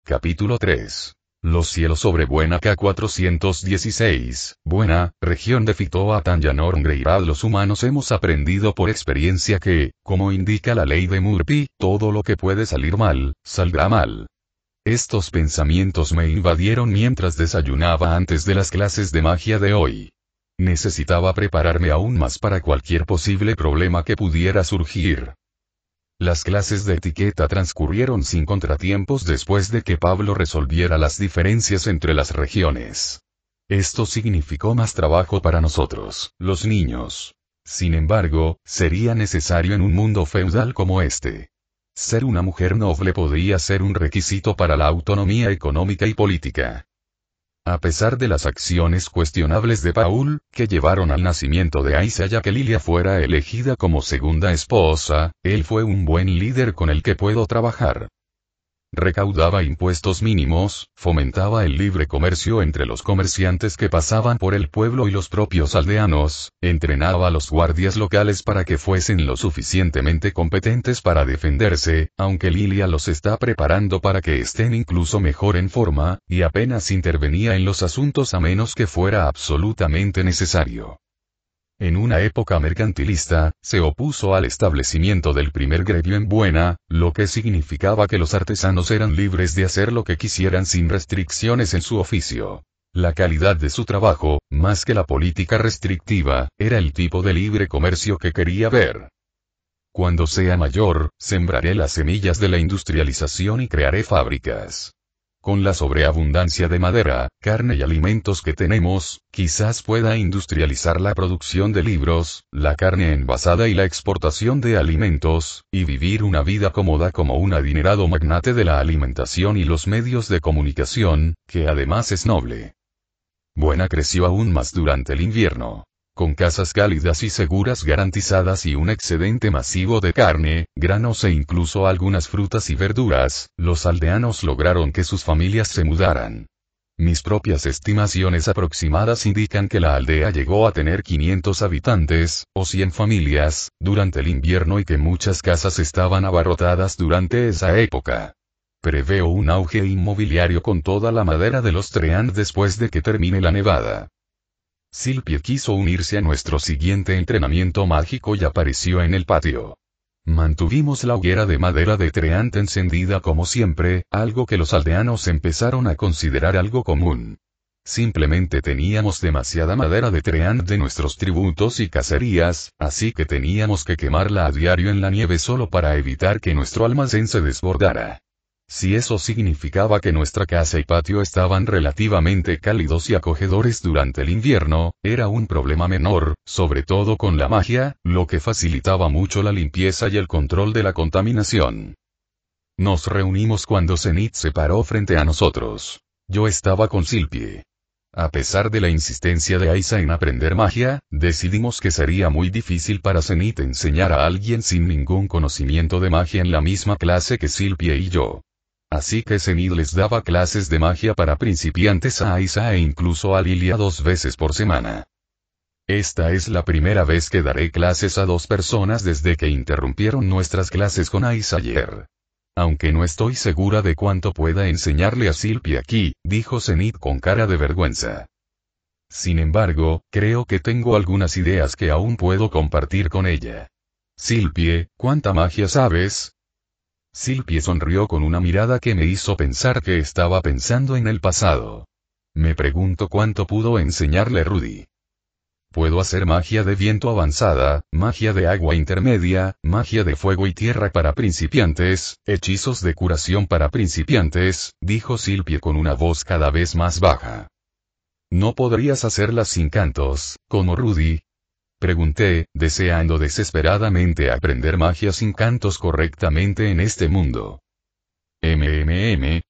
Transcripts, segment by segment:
Capítulo 3. Los cielos sobre Buena K416, Buena, región de Fitoa Tanyanorngreirad. Los humanos hemos aprendido por experiencia que, como indica la ley de Murphy, todo lo que puede salir mal, saldrá mal. Estos pensamientos me invadieron mientras desayunaba antes de las clases de magia de hoy. Necesitaba prepararme aún más para cualquier posible problema que pudiera surgir. Las clases de etiqueta transcurrieron sin contratiempos después de que Pablo resolviera las diferencias entre las regiones. Esto significó más trabajo para nosotros, los niños. Sin embargo, sería necesario en un mundo feudal como este. Ser una mujer noble podría ser un requisito para la autonomía económica y política. A pesar de las acciones cuestionables de Paul, que llevaron al nacimiento de Aisa ya que Lilia fuera elegida como segunda esposa, él fue un buen líder con el que puedo trabajar. Recaudaba impuestos mínimos, fomentaba el libre comercio entre los comerciantes que pasaban por el pueblo y los propios aldeanos, entrenaba a los guardias locales para que fuesen lo suficientemente competentes para defenderse, aunque Lilia los está preparando para que estén incluso mejor en forma, y apenas intervenía en los asuntos a menos que fuera absolutamente necesario. En una época mercantilista, se opuso al establecimiento del primer gremio en Buena, lo que significaba que los artesanos eran libres de hacer lo que quisieran sin restricciones en su oficio. La calidad de su trabajo, más que la política restrictiva, era el tipo de libre comercio que quería ver. Cuando sea mayor, sembraré las semillas de la industrialización y crearé fábricas. Con la sobreabundancia de madera, carne y alimentos que tenemos, quizás pueda industrializar la producción de libros, la carne envasada y la exportación de alimentos, y vivir una vida cómoda como un adinerado magnate de la alimentación y los medios de comunicación, que además es noble. Buena creció aún más durante el invierno. Con casas cálidas y seguras garantizadas y un excedente masivo de carne, granos e incluso algunas frutas y verduras, los aldeanos lograron que sus familias se mudaran. Mis propias estimaciones aproximadas indican que la aldea llegó a tener 500 habitantes, o 100 familias, durante el invierno y que muchas casas estaban abarrotadas durante esa época. Preveo un auge inmobiliario con toda la madera de los Treant después de que termine la nevada. Silpie quiso unirse a nuestro siguiente entrenamiento mágico y apareció en el patio. Mantuvimos la hoguera de madera de Treant encendida como siempre, algo que los aldeanos empezaron a considerar algo común. Simplemente teníamos demasiada madera de Treant de nuestros tributos y cacerías, así que teníamos que quemarla a diario en la nieve solo para evitar que nuestro almacén se desbordara. Si eso significaba que nuestra casa y patio estaban relativamente cálidos y acogedores durante el invierno, era un problema menor, sobre todo con la magia, lo que facilitaba mucho la limpieza y el control de la contaminación. Nos reunimos cuando Zenith se paró frente a nosotros. Yo estaba con Silpie. A pesar de la insistencia de Aisa en aprender magia, decidimos que sería muy difícil para Zenith enseñar a alguien sin ningún conocimiento de magia en la misma clase que Silpie y yo. Así que Zenith les daba clases de magia para principiantes a Aisa e incluso a Lilia 2 veces por semana. Esta es la primera vez que daré clases a 2 personas desde que interrumpieron nuestras clases con Aisa ayer. Aunque no estoy segura de cuánto pueda enseñarle a Silpie aquí, dijo Zenith con cara de vergüenza. Sin embargo, creo que tengo algunas ideas que aún puedo compartir con ella. Silpie, ¿cuánta magia sabes? Silpie sonrió con una mirada que me hizo pensar que estaba pensando en el pasado. Me pregunto cuánto pudo enseñarle Rudy. Puedo hacer magia de viento avanzada, magia de agua intermedia, magia de fuego y tierra para principiantes, hechizos de curación para principiantes, dijo Silpie con una voz cada vez más baja. ¿No podrías hacerlas sin cantos, como Rudy? Pregunté, deseando desesperadamente aprender magia sin cantos correctamente en este mundo.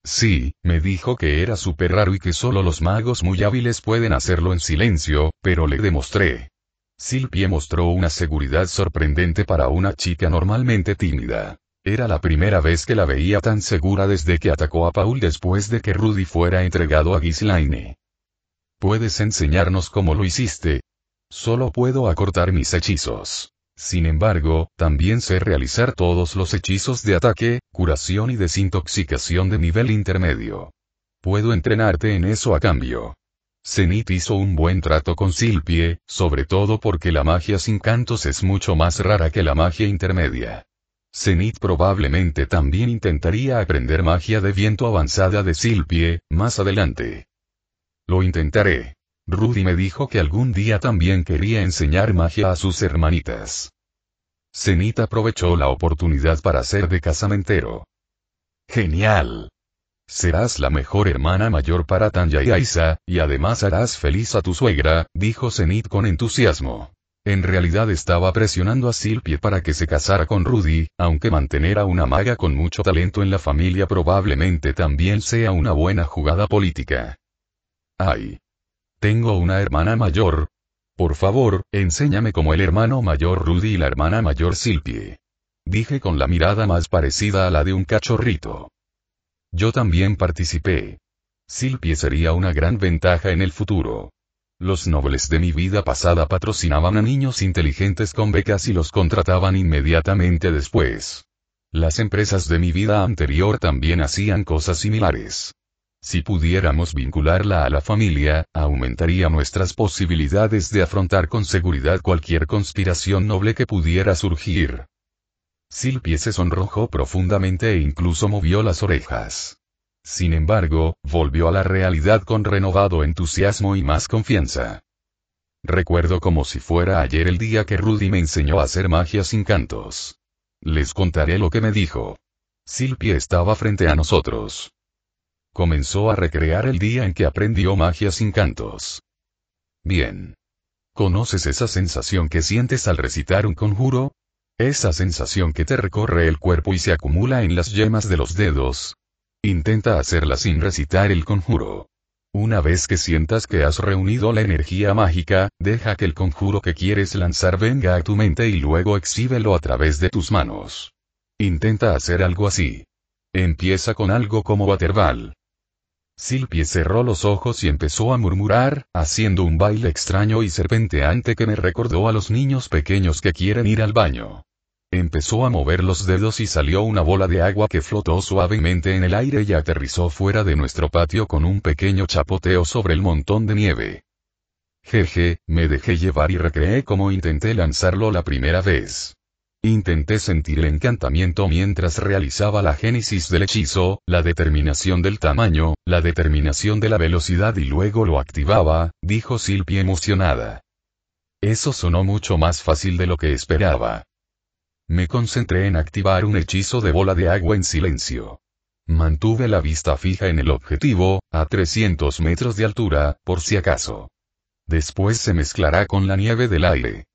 Sí, me dijo que era súper raro y que solo los magos muy hábiles pueden hacerlo en silencio, pero le demostré. Silpie mostró una seguridad sorprendente para una chica normalmente tímida. Era la primera vez que la veía tan segura desde que atacó a Paul después de que Rudy fuera entregado a Ghislaine. ¿Puedes enseñarnos cómo lo hiciste? Solo puedo acortar mis hechizos. Sin embargo, también sé realizar todos los hechizos de ataque, Curación y desintoxicación de nivel intermedio. Puedo entrenarte en eso a cambio. Zenith hizo un buen trato con Silpie, sobre todo porque la magia sin cantos es mucho más rara que la magia intermedia. Zenith probablemente también intentaría aprender magia de viento avanzada de Silpie, más adelante. Lo intentaré. Rudy me dijo que algún día también quería enseñar magia a sus hermanitas. Zenith aprovechó la oportunidad para ser de casamentero. ¡Genial! Serás la mejor hermana mayor para Tanya y Aisa, y además harás feliz a tu suegra, dijo Zenith con entusiasmo. En realidad estaba presionando a Silpie para que se casara con Rudy, aunque mantener a una maga con mucho talento en la familia probablemente también sea una buena jugada política. ¡Ay! Tengo una hermana mayor. Por favor, enséñame como el hermano mayor Rudy y la hermana mayor Silpie. Dije con la mirada más parecida a la de un cachorrito. Yo también participé. Silpie sería una gran ventaja en el futuro. Los nobles de mi vida pasada patrocinaban a niños inteligentes con becas y los contrataban inmediatamente después. Las empresas de mi vida anterior también hacían cosas similares. Si pudiéramos vincularla a la familia, aumentaría nuestras posibilidades de afrontar con seguridad cualquier conspiración noble que pudiera surgir. Silpie se sonrojó profundamente e incluso movió las orejas. Sin embargo, volvió a la realidad con renovado entusiasmo y más confianza. Recuerdo como si fuera ayer el día que Rudy me enseñó a hacer magia sin cantos. Les contaré lo que me dijo. Silpie estaba frente a nosotros. Comenzó a recrear el día en que aprendió magia sin cantos. Bien. ¿Conoces esa sensación que sientes al recitar un conjuro? Esa sensación que te recorre el cuerpo y se acumula en las yemas de los dedos. Intenta hacerla sin recitar el conjuro. Una vez que sientas que has reunido la energía mágica, deja que el conjuro que quieres lanzar venga a tu mente y luego exhíbelo a través de tus manos. Intenta hacer algo así. Empieza con algo como Waterball. Silpie cerró los ojos y empezó a murmurar, haciendo un baile extraño y serpenteante que me recordó a los niños pequeños que quieren ir al baño. Empezó a mover los dedos y salió una bola de agua que flotó suavemente en el aire y aterrizó fuera de nuestro patio con un pequeño chapoteo sobre el montón de nieve. Jeje, me dejé llevar y recreé como intenté lanzarlo la primera vez. Intenté sentir el encantamiento mientras realizaba la génesis del hechizo, la determinación del tamaño, la determinación de la velocidad y luego lo activaba, dijo Silpie emocionada. Eso sonó mucho más fácil de lo que esperaba. Me concentré en activar un hechizo de bola de agua en silencio. Mantuve la vista fija en el objetivo, a 300 metros de altura, por si acaso. Después se mezclará con la nieve del aire.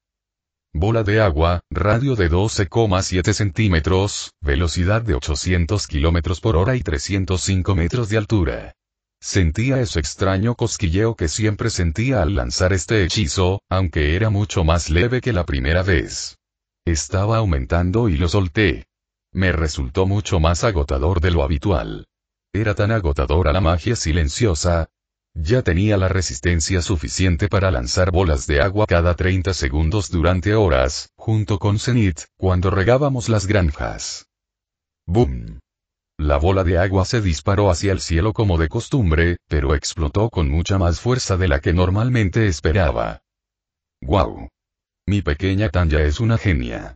Bola de agua, radio de 12,7 centímetros, velocidad de 800 km por hora y 305 metros de altura. Sentía ese extraño cosquilleo que siempre sentía al lanzar este hechizo, aunque era mucho más leve que la primera vez. Estaba aumentando y lo solté. Me resultó mucho más agotador de lo habitual. Era tan agotadora la magia silenciosa. Ya tenía la resistencia suficiente para lanzar bolas de agua cada 30 segundos durante horas, junto con Zenith, cuando regábamos las granjas. ¡Boom! La bola de agua se disparó hacia el cielo como de costumbre, pero explotó con mucha más fuerza de la que normalmente esperaba. ¡Guau! Mi pequeña Tanya es una genia.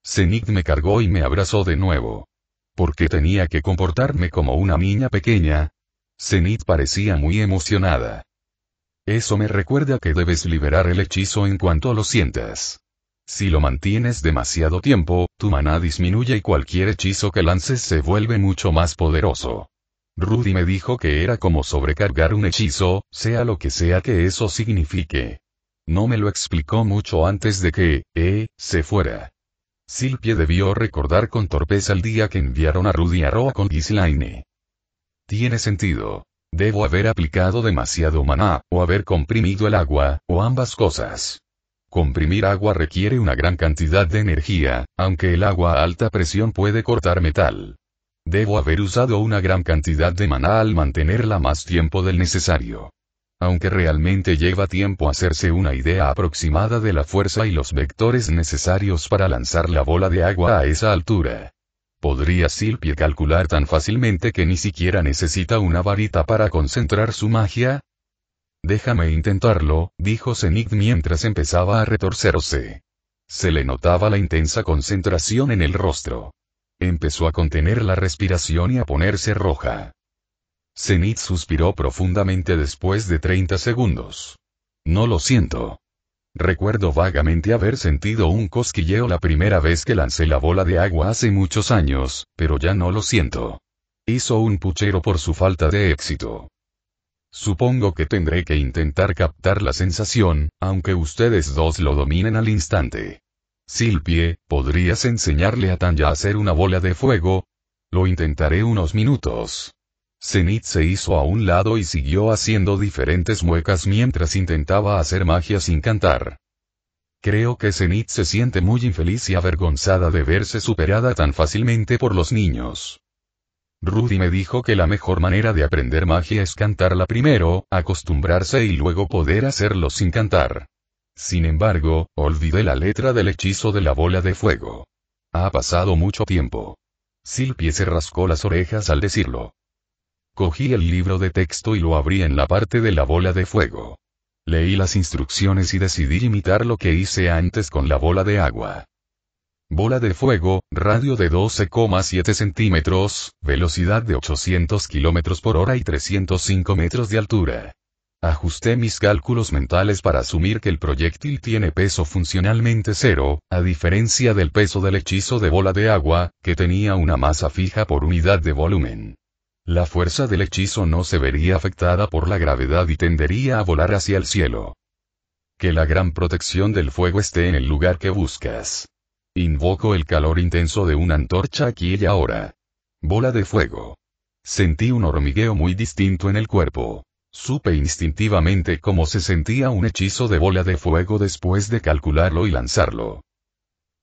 Zenith me cargó y me abrazó de nuevo. ¿Por qué tenía que comportarme como una niña pequeña? Zenith parecía muy emocionada. Eso me recuerda que debes liberar el hechizo en cuanto lo sientas. Si lo mantienes demasiado tiempo, tu maná disminuye y cualquier hechizo que lances se vuelve mucho más poderoso. Rudy me dijo que era como sobrecargar un hechizo, sea lo que sea que eso signifique. No me lo explicó mucho antes de que, se fuera. Silpie debió recordar con torpeza el día que enviaron a Rudy a Roa con Ghislaine. Tiene sentido. Debo haber aplicado demasiado maná, o haber comprimido el agua, o ambas cosas. Comprimir agua requiere una gran cantidad de energía, aunque el agua a alta presión puede cortar metal. Debo haber usado una gran cantidad de maná al mantenerla más tiempo del necesario. Aunque realmente lleva tiempo hacerse una idea aproximada de la fuerza y los vectores necesarios para lanzar la bola de agua a esa altura. ¿Podría Silpie calcular tan fácilmente que ni siquiera necesita una varita para concentrar su magia? Déjame intentarlo, dijo Zenith mientras empezaba a retorcerse. Se le notaba la intensa concentración en el rostro. Empezó a contener la respiración y a ponerse roja. Zenith suspiró profundamente después de 30 segundos. No lo siento. Recuerdo vagamente haber sentido un cosquilleo la primera vez que lancé la bola de agua hace muchos años, pero ya no lo siento. Hizo un puchero por su falta de éxito. Supongo que tendré que intentar captar la sensación, aunque ustedes dos lo dominen al instante. Silpie, ¿podrías enseñarle a Tanya a hacer una bola de fuego? Lo intentaré unos minutos. Zenith se hizo a un lado y siguió haciendo diferentes muecas mientras intentaba hacer magia sin cantar. Creo que Zenith se siente muy infeliz y avergonzada de verse superada tan fácilmente por los niños. Rudy me dijo que la mejor manera de aprender magia es cantarla primero, acostumbrarse y luego poder hacerlo sin cantar. Sin embargo, olvidé la letra del hechizo de la bola de fuego. Ha pasado mucho tiempo. Silpie se rascó las orejas al decirlo. Cogí el libro de texto y lo abrí en la parte de la bola de fuego. Leí las instrucciones y decidí imitar lo que hice antes con la bola de agua. Bola de fuego, radio de 12,7 centímetros, velocidad de 800 km por hora y 305 metros de altura. Ajusté mis cálculos mentales para asumir que el proyectil tiene peso funcionalmente cero, a diferencia del peso del hechizo de bola de agua, que tenía una masa fija por unidad de volumen. La fuerza del hechizo no se vería afectada por la gravedad y tendería a volar hacia el cielo. Que la gran protección del fuego esté en el lugar que buscas. Invoco el calor intenso de una antorcha aquí y ahora. Bola de fuego. Sentí un hormigueo muy distinto en el cuerpo. Supe instintivamente cómo se sentía un hechizo de bola de fuego después de calcularlo y lanzarlo.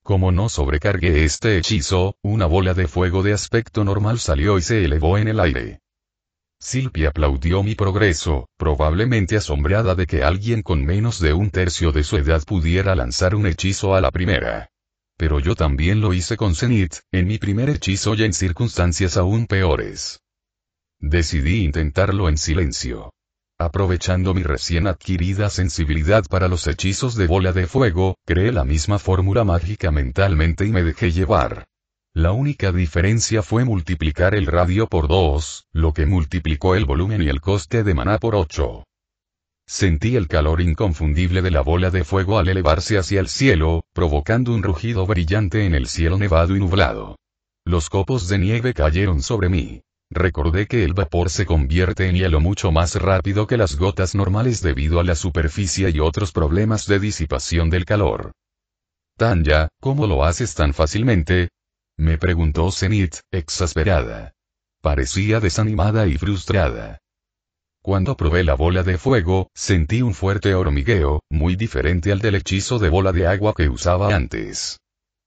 Como no sobrecargué este hechizo, una bola de fuego de aspecto normal salió y se elevó en el aire. Silpie aplaudió mi progreso, probablemente asombrada de que alguien con menos de un tercio de su edad pudiera lanzar un hechizo a la primera. Pero yo también lo hice con Zenith, en mi primer hechizo y en circunstancias aún peores. Decidí intentarlo en silencio. Aprovechando mi recién adquirida sensibilidad para los hechizos de bola de fuego, creé la misma fórmula mágica mentalmente y me dejé llevar. La única diferencia fue multiplicar el radio por 2, lo que multiplicó el volumen y el coste de maná por 8. Sentí el calor inconfundible de la bola de fuego al elevarse hacia el cielo, provocando un rugido brillante en el cielo nevado y nublado. Los copos de nieve cayeron sobre mí. Recordé que el vapor se convierte en hielo mucho más rápido que las gotas normales debido a la superficie y otros problemas de disipación del calor. Tanya, ¿cómo lo haces tan fácilmente? Me preguntó Zenith, exasperada. Parecía desanimada y frustrada. Cuando probé la bola de fuego, sentí un fuerte hormigueo, muy diferente al del hechizo de bola de agua que usaba antes.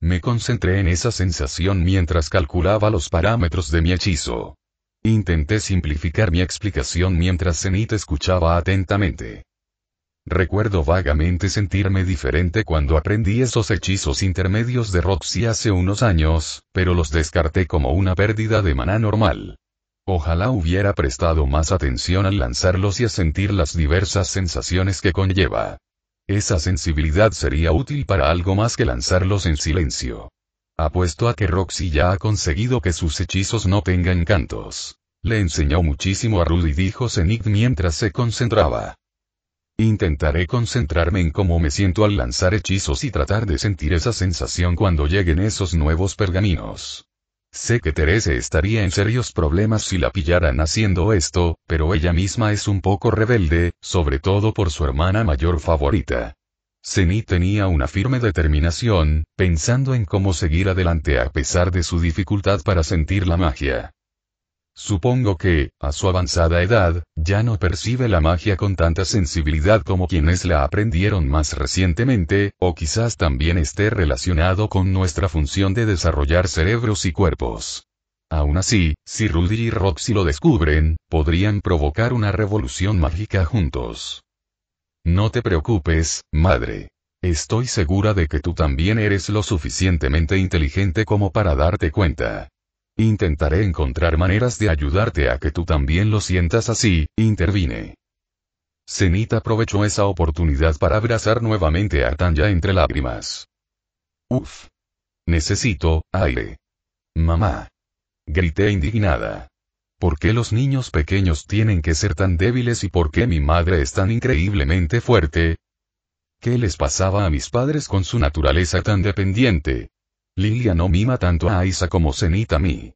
Me concentré en esa sensación mientras calculaba los parámetros de mi hechizo. Intenté simplificar mi explicación mientras Zenith escuchaba atentamente. Recuerdo vagamente sentirme diferente cuando aprendí esos hechizos intermedios de Roxy hace unos años, pero los descarté como una pérdida de maná normal. Ojalá hubiera prestado más atención al lanzarlos y a sentir las diversas sensaciones que conlleva. Esa sensibilidad sería útil para algo más que lanzarlos en silencio. Apuesto a que Roxy ya ha conseguido que sus hechizos no tengan cantos. Le enseñó muchísimo a Rudy, dijo Zenith mientras se concentraba. Intentaré concentrarme en cómo me siento al lanzar hechizos y tratar de sentir esa sensación cuando lleguen esos nuevos pergaminos. Sé que Therese estaría en serios problemas si la pillaran haciendo esto, pero ella misma es un poco rebelde, sobre todo por su hermana mayor favorita. Zenith tenía una firme determinación, pensando en cómo seguir adelante a pesar de su dificultad para sentir la magia. Supongo que, a su avanzada edad, ya no percibe la magia con tanta sensibilidad como quienes la aprendieron más recientemente, o quizás también esté relacionado con nuestra función de desarrollar cerebros y cuerpos. Aún así, si Rudy y Roxy lo descubren, podrían provocar una revolución mágica juntos. No te preocupes, madre. Estoy segura de que tú también eres lo suficientemente inteligente como para darte cuenta. Intentaré encontrar maneras de ayudarte a que tú también lo sientas así, intervine. Zenith aprovechó esa oportunidad para abrazar nuevamente a Tanya entre lágrimas. Uf. Necesito aire. Mamá. Grité indignada. ¿Por qué los niños pequeños tienen que ser tan débiles y por qué mi madre es tan increíblemente fuerte? ¿Qué les pasaba a mis padres con su naturaleza tan dependiente? Lilia no mima tanto a Aisa como Zenith a mí.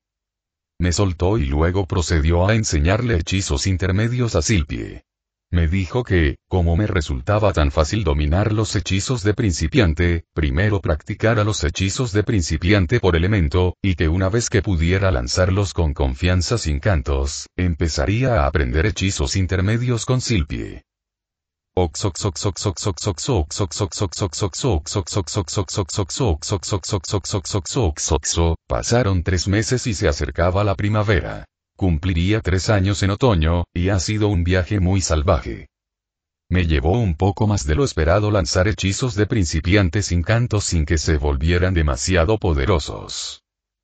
Me soltó y luego procedió a enseñarle hechizos intermedios a Silpie. Me dijo que, como me resultaba tan fácil dominar los hechizos de principiante, primero practicara los hechizos de principiante por elemento, y que una vez que pudiera lanzarlos con confianza sin cantos, empezaría a aprender hechizos intermedios con Silpie. Pasaron 3 meses y se acercaba la primavera. Cumpliría 3 años en otoño, y ha sido un viaje muy salvaje. Me llevó un poco más de lo esperado lanzar hechizos de principiante sin cantos sin que se volvieran demasiado poderosos.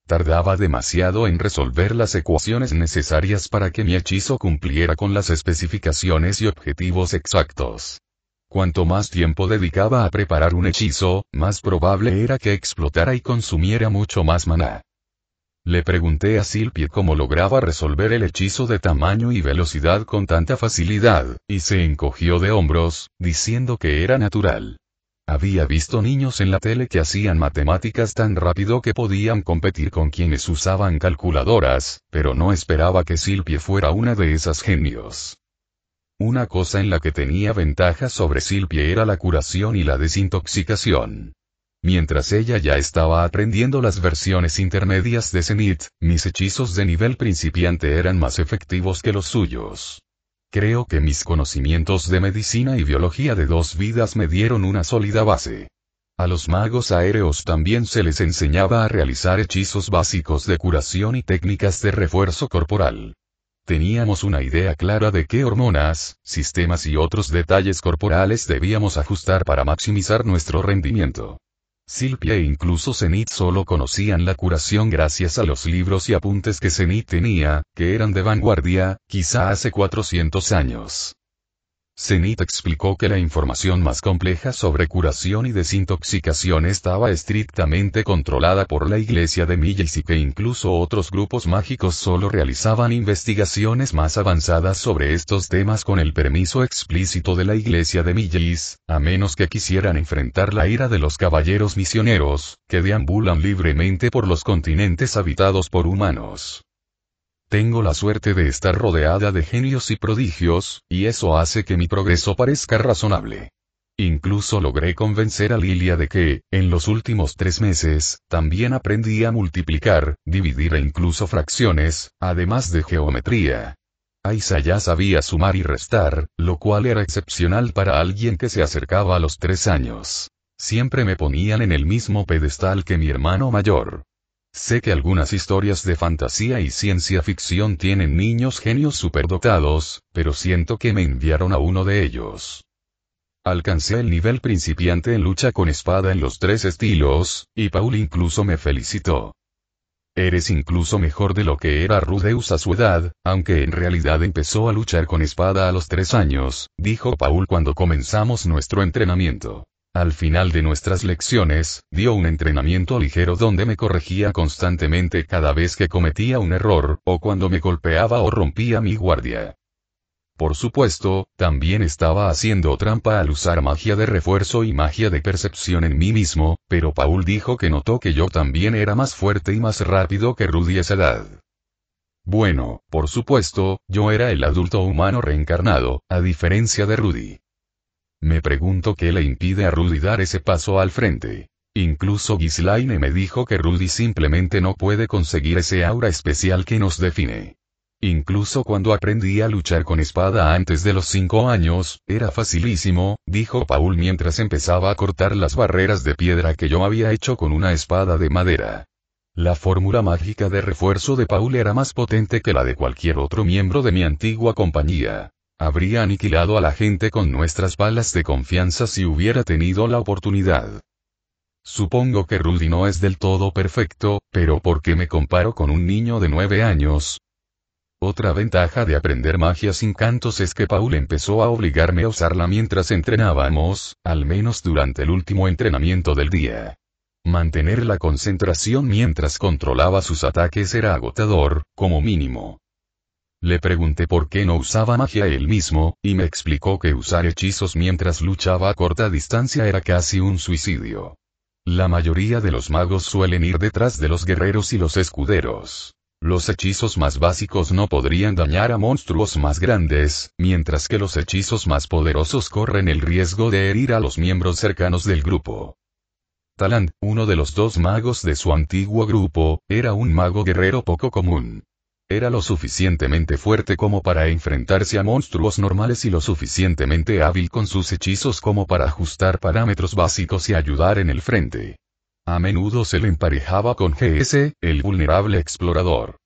Tardaba demasiado en resolver las ecuaciones necesarias para que mi hechizo cumpliera con las especificaciones y objetivos exactos. Cuanto más tiempo dedicaba a preparar un hechizo, más probable era que explotara y consumiera mucho más maná. Le pregunté a Silpie cómo lograba resolver el hechizo de tamaño y velocidad con tanta facilidad, y se encogió de hombros, diciendo que era natural. Había visto niños en la tele que hacían matemáticas tan rápido que podían competir con quienes usaban calculadoras, pero no esperaba que Silpie fuera una de esas genios. Una cosa en la que tenía ventaja sobre Silpie era la curación y la desintoxicación. Mientras ella ya estaba aprendiendo las versiones intermedias de Zenith, mis hechizos de nivel principiante eran más efectivos que los suyos. Creo que mis conocimientos de medicina y biología de 2 vidas me dieron una sólida base. A los magos aéreos también se les enseñaba a realizar hechizos básicos de curación y técnicas de refuerzo corporal. Teníamos una idea clara de qué hormonas, sistemas y otros detalles corporales debíamos ajustar para maximizar nuestro rendimiento. Silpie e incluso Zenith solo conocían la curación gracias a los libros y apuntes que Zenith tenía, que eran de vanguardia, quizá hace 400 años. Zenith explicó que la información más compleja sobre curación y desintoxicación estaba estrictamente controlada por la iglesia de Millis y que incluso otros grupos mágicos solo realizaban investigaciones más avanzadas sobre estos temas con el permiso explícito de la iglesia de Millis, a menos que quisieran enfrentar la ira de los caballeros misioneros, que deambulan libremente por los continentes habitados por humanos. Tengo la suerte de estar rodeada de genios y prodigios, y eso hace que mi progreso parezca razonable. Incluso logré convencer a Lilia de que, en los últimos 3 meses, también aprendí a multiplicar, dividir e incluso fracciones, además de geometría. Aisa ya sabía sumar y restar, lo cual era excepcional para alguien que se acercaba a los 3 años. Siempre me ponían en el mismo pedestal que mi hermano mayor. Sé que algunas historias de fantasía y ciencia ficción tienen niños genios superdotados, pero siento que me enviaron a uno de ellos. Alcancé el nivel principiante en lucha con espada en los 3 estilos, y Paul incluso me felicitó. Eres incluso mejor de lo que era Rudeus a su edad, aunque en realidad empezó a luchar con espada a los 3 años, dijo Paul cuando comenzamos nuestro entrenamiento. Al final de nuestras lecciones, dio un entrenamiento ligero donde me corregía constantemente cada vez que cometía un error, o cuando me golpeaba o rompía mi guardia. Por supuesto, también estaba haciendo trampa al usar magia de refuerzo y magia de percepción en mí mismo, pero Paul dijo que notó que yo también era más fuerte y más rápido que Rudy a esa edad. Bueno, por supuesto, yo era el adulto humano reencarnado, a diferencia de Rudy. Me pregunto qué le impide a Rudy dar ese paso al frente. Incluso Ghislaine me dijo que Rudy simplemente no puede conseguir ese aura especial que nos define. Incluso cuando aprendí a luchar con espada antes de los 5 años, era facilísimo, dijo Paul mientras empezaba a cortar las barreras de piedra que yo había hecho con una espada de madera. La fórmula mágica de refuerzo de Paul era más potente que la de cualquier otro miembro de mi antigua compañía. Habría aniquilado a la gente con nuestras balas de confianza si hubiera tenido la oportunidad. Supongo que Rudy no es del todo perfecto, pero ¿por qué me comparo con un niño de 9 años? Otra ventaja de aprender magia sin cantos es que Paul empezó a obligarme a usarla mientras entrenábamos, al menos durante el último entrenamiento del día. Mantener la concentración mientras controlaba sus ataques era agotador, como mínimo. Le pregunté por qué no usaba magia él mismo, y me explicó que usar hechizos mientras luchaba a corta distancia era casi un suicidio. La mayoría de los magos suelen ir detrás de los guerreros y los escuderos. Los hechizos más básicos no podrían dañar a monstruos más grandes, mientras que los hechizos más poderosos corren el riesgo de herir a los miembros cercanos del grupo. Talant, uno de los 2 magos de su antiguo grupo, era un mago guerrero poco común. Era lo suficientemente fuerte como para enfrentarse a monstruos normales y lo suficientemente hábil con sus hechizos como para ajustar parámetros básicos y ayudar en el frente. A menudo se le emparejaba con GS, el vulnerable explorador.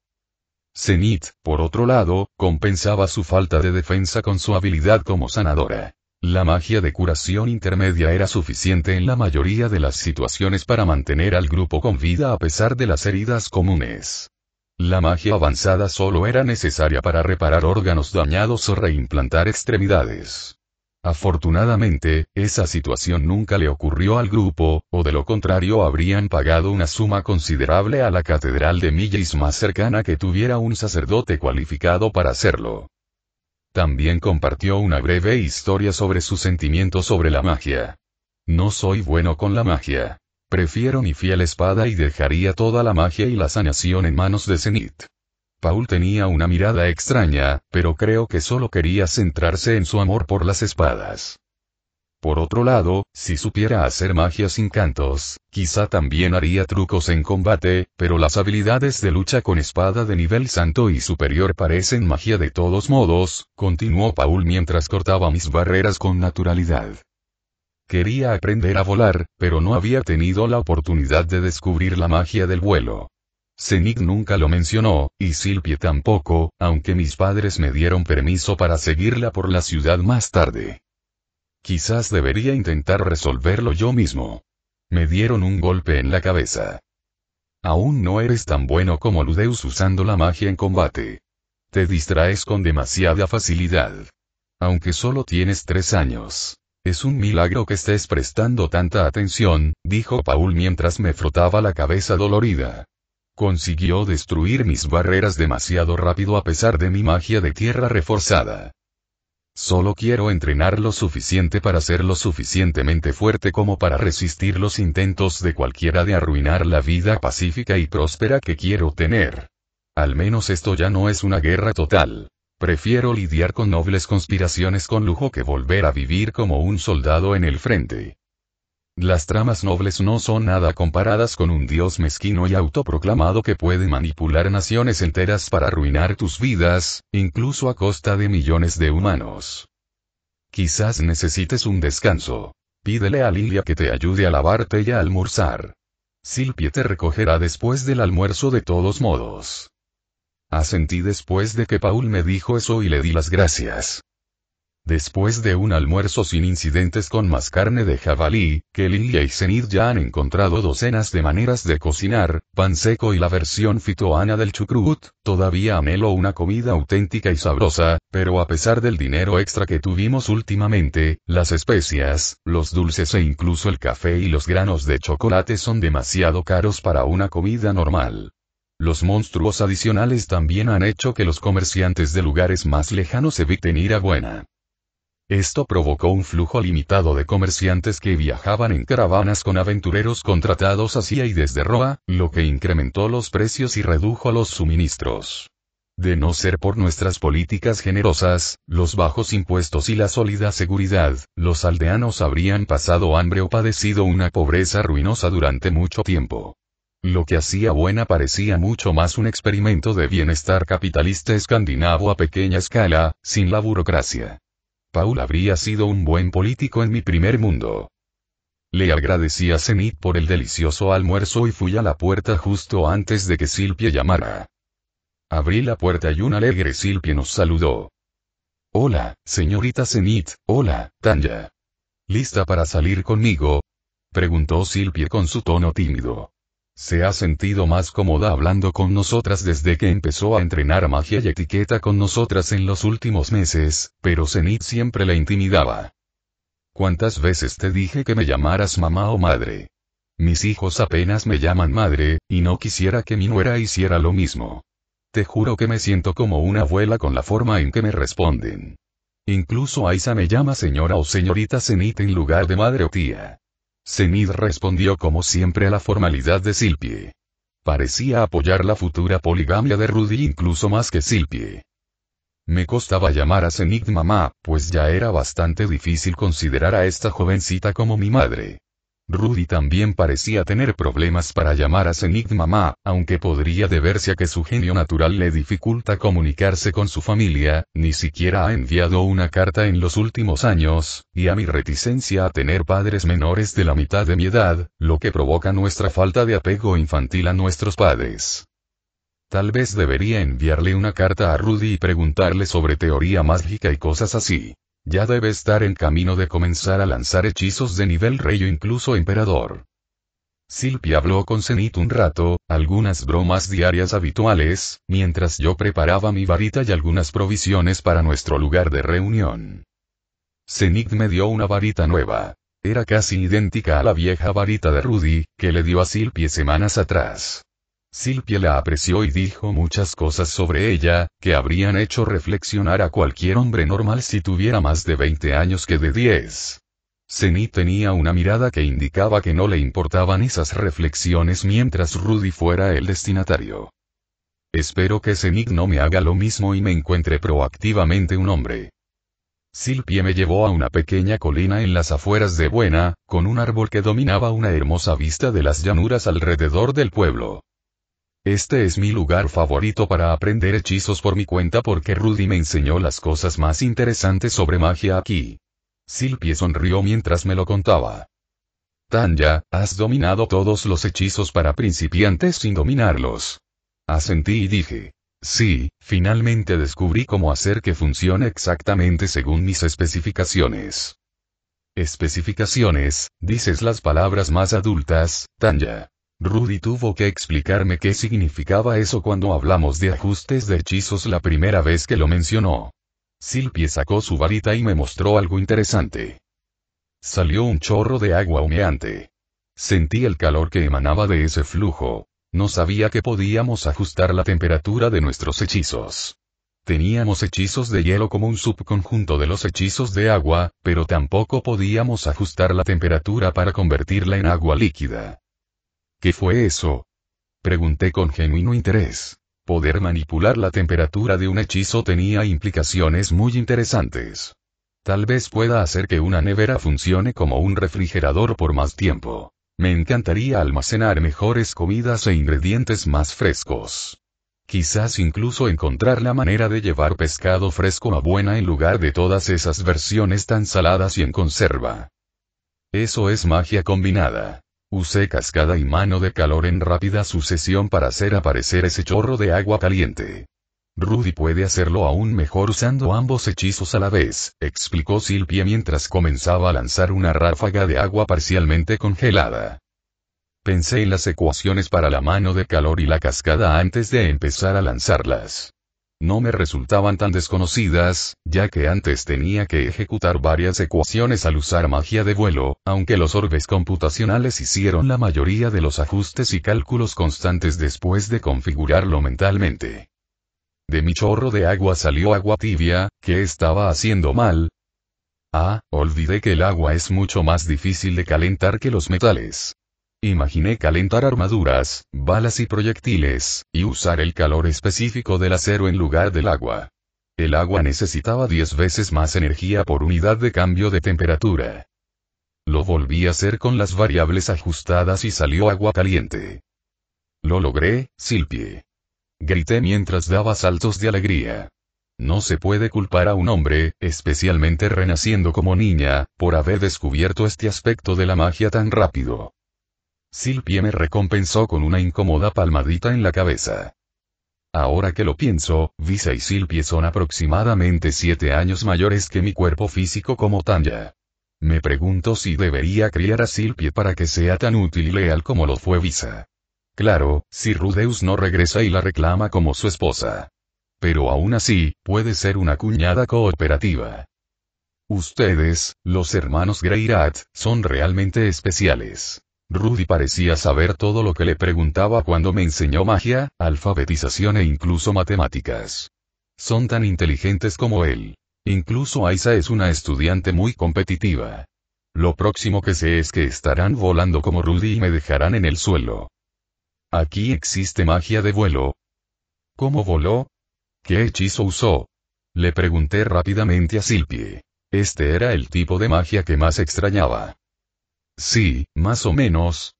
Zenith, por otro lado, compensaba su falta de defensa con su habilidad como sanadora. La magia de curación intermedia era suficiente en la mayoría de las situaciones para mantener al grupo con vida a pesar de las heridas comunes. La magia avanzada solo era necesaria para reparar órganos dañados o reimplantar extremidades. Afortunadamente, esa situación nunca le ocurrió al grupo, o de lo contrario habrían pagado una suma considerable a la catedral de Millis más cercana que tuviera un sacerdote cualificado para hacerlo. También compartió una breve historia sobre sus sentimientos sobre la magia. No soy bueno con la magia. Prefiero mi fiel espada y dejaría toda la magia y la sanación en manos de Zenith. Paul tenía una mirada extraña, pero creo que solo quería centrarse en su amor por las espadas. Por otro lado, si supiera hacer magia sin cantos, quizá también haría trucos en combate, pero las habilidades de lucha con espada de nivel santo y superior parecen magia de todos modos, continuó Paul mientras cortaba mis barreras con naturalidad. Quería aprender a volar, pero no había tenido la oportunidad de descubrir la magia del vuelo. Zenith nunca lo mencionó, y Silpie tampoco, aunque mis padres me dieron permiso para seguirla por la ciudad más tarde. Quizás debería intentar resolverlo yo mismo. Me dieron un golpe en la cabeza. Aún no eres tan bueno como Ludeus usando la magia en combate. Te distraes con demasiada facilidad. Aunque solo tienes 3 años. Es un milagro que estés prestando tanta atención, dijo Paul mientras me frotaba la cabeza dolorida. Consiguió destruir mis barreras demasiado rápido a pesar de mi magia de tierra reforzada. Solo quiero entrenar lo suficiente para ser lo suficientemente fuerte como para resistir los intentos de cualquiera de arruinar la vida pacífica y próspera que quiero tener. Al menos esto ya no es una guerra total. Prefiero lidiar con nobles conspiraciones con lujo que volver a vivir como un soldado en el frente. Las tramas nobles no son nada comparadas con un dios mezquino y autoproclamado que puede manipular naciones enteras para arruinar tus vidas, incluso a costa de millones de humanos. Quizás necesites un descanso. Pídele a Lilia que te ayude a lavarte y a almorzar. Silpie te recogerá después del almuerzo de todos modos. Asentí después de que Paul me dijo eso y le di las gracias. Después de un almuerzo sin incidentes con más carne de jabalí, que Lilia y Zenith ya han encontrado docenas de maneras de cocinar, pan seco y la versión fitoana del chucrut, todavía anhelo una comida auténtica y sabrosa, pero a pesar del dinero extra que tuvimos últimamente, las especias, los dulces e incluso el café y los granos de chocolate son demasiado caros para una comida normal. Los monstruos adicionales también han hecho que los comerciantes de lugares más lejanos eviten ir a Buena. Esto provocó un flujo limitado de comerciantes que viajaban en caravanas con aventureros contratados hacia y desde Roa, lo que incrementó los precios y redujo los suministros. De no ser por nuestras políticas generosas, los bajos impuestos y la sólida seguridad, los aldeanos habrían pasado hambre o padecido una pobreza ruinosa durante mucho tiempo. Lo que hacía Buena parecía mucho más un experimento de bienestar capitalista escandinavo a pequeña escala, sin la burocracia. Paul habría sido un buen político en mi primer mundo. Le agradecí a Zenith por el delicioso almuerzo y fui a la puerta justo antes de que Silpie llamara. Abrí la puerta y un alegre Silpie nos saludó. Hola, señorita Zenith, hola, Tanya. ¿Lista para salir conmigo? preguntó Silpie con su tono tímido. Se ha sentido más cómoda hablando con nosotras desde que empezó a entrenar magia y etiqueta con nosotras en los últimos meses, pero Zenith siempre la intimidaba. ¿Cuántas veces te dije que me llamaras mamá o madre? Mis hijos apenas me llaman madre, y no quisiera que mi nuera hiciera lo mismo. Te juro que me siento como una abuela con la forma en que me responden. Incluso Aisa me llama señora o señorita Zenith en lugar de madre o tía. Zenith respondió como siempre a la formalidad de Silpie. Parecía apoyar la futura poligamia de Rudy incluso más que Silpie. Me costaba llamar a Zenith mamá, pues ya era bastante difícil considerar a esta jovencita como mi madre. Rudy también parecía tener problemas para llamar a Zenith mamá, aunque podría deberse a que su genio natural le dificulta comunicarse con su familia, ni siquiera ha enviado una carta en los últimos años, y a mi reticencia a tener padres menores de la mitad de mi edad, lo que provoca nuestra falta de apego infantil a nuestros padres. Tal vez debería enviarle una carta a Rudy y preguntarle sobre teoría mágica y cosas así. Ya debe estar en camino de comenzar a lanzar hechizos de nivel rey o incluso emperador. Silpie habló con Zenith un rato, algunas bromas diarias habituales, mientras yo preparaba mi varita y algunas provisiones para nuestro lugar de reunión. Zenith me dio una varita nueva. Era casi idéntica a la vieja varita de Rudy, que le dio a Silpie semanas atrás. Silpie la apreció y dijo muchas cosas sobre ella, que habrían hecho reflexionar a cualquier hombre normal si tuviera más de 20 años que de 10. Zenith tenía una mirada que indicaba que no le importaban esas reflexiones mientras Rudy fuera el destinatario. Espero que Zenith no me haga lo mismo y me encuentre proactivamente un hombre. Silpie me llevó a una pequeña colina en las afueras de Buena, con un árbol que dominaba una hermosa vista de las llanuras alrededor del pueblo. Este es mi lugar favorito para aprender hechizos por mi cuenta porque Rudy me enseñó las cosas más interesantes sobre magia aquí. Silpie sonrió mientras me lo contaba. Tanya, has dominado todos los hechizos para principiantes sin dominarlos. Asentí y dije. Sí, finalmente descubrí cómo hacer que funcione exactamente según mis especificaciones. Especificaciones, dices las palabras más adultas, Tanya. Rudy tuvo que explicarme qué significaba eso cuando hablamos de ajustes de hechizos la primera vez que lo mencionó. Silpie sacó su varita y me mostró algo interesante. Salió un chorro de agua humeante. Sentí el calor que emanaba de ese flujo. No sabía que podíamos ajustar la temperatura de nuestros hechizos. Teníamos hechizos de hielo como un subconjunto de los hechizos de agua, pero tampoco podíamos ajustar la temperatura para convertirla en agua líquida. ¿Qué fue eso? Pregunté con genuino interés. Poder manipular la temperatura de un hechizo tenía implicaciones muy interesantes. Tal vez pueda hacer que una nevera funcione como un refrigerador por más tiempo. Me encantaría almacenar mejores comidas e ingredientes más frescos. Quizás incluso encontrar la manera de llevar pescado fresco a Buena en lugar de todas esas versiones tan saladas y en conserva. Eso es magia combinada. Usé cascada y mano de calor en rápida sucesión para hacer aparecer ese chorro de agua caliente. Rudy puede hacerlo aún mejor usando ambos hechizos a la vez, explicó Silpie mientras comenzaba a lanzar una ráfaga de agua parcialmente congelada. Pensé en las ecuaciones para la mano de calor y la cascada antes de empezar a lanzarlas. No me resultaban tan desconocidas, ya que antes tenía que ejecutar varias ecuaciones al usar magia de vuelo, aunque los orbes computacionales hicieron la mayoría de los ajustes y cálculos constantes después de configurarlo mentalmente. De mi chorro de agua salió agua tibia, ¿qué estaba haciendo mal? Olvidé que el agua es mucho más difícil de calentar que los metales. Imaginé calentar armaduras, balas y proyectiles, y usar el calor específico del acero en lugar del agua. El agua necesitaba 10 veces más energía por unidad de cambio de temperatura. Lo volví a hacer con las variables ajustadas y salió agua caliente. Lo logré, Silpie. Grité mientras daba saltos de alegría. No se puede culpar a un hombre, especialmente renaciendo como niña, por haber descubierto este aspecto de la magia tan rápido. Silpie me recompensó con una incómoda palmadita en la cabeza. Ahora que lo pienso, Visa y Silpie son aproximadamente 7 años mayores que mi cuerpo físico como Tanya. Me pregunto si debería criar a Silpie para que sea tan útil y leal como lo fue Visa. Claro, si Rudeus no regresa y la reclama como su esposa. Pero aún así, puede ser una cuñada cooperativa. Ustedes, los hermanos Greirat, son realmente especiales. Rudy parecía saber todo lo que le preguntaba cuando me enseñó magia, alfabetización e incluso matemáticas. Son tan inteligentes como él. Incluso Aisa es una estudiante muy competitiva. Lo próximo que sé es que estarán volando como Rudy y me dejarán en el suelo. ¿Aquí existe magia de vuelo? ¿Cómo voló? ¿Qué hechizo usó? Le pregunté rápidamente a Silpie. Este era el tipo de magia que más extrañaba. Sí, más o menos.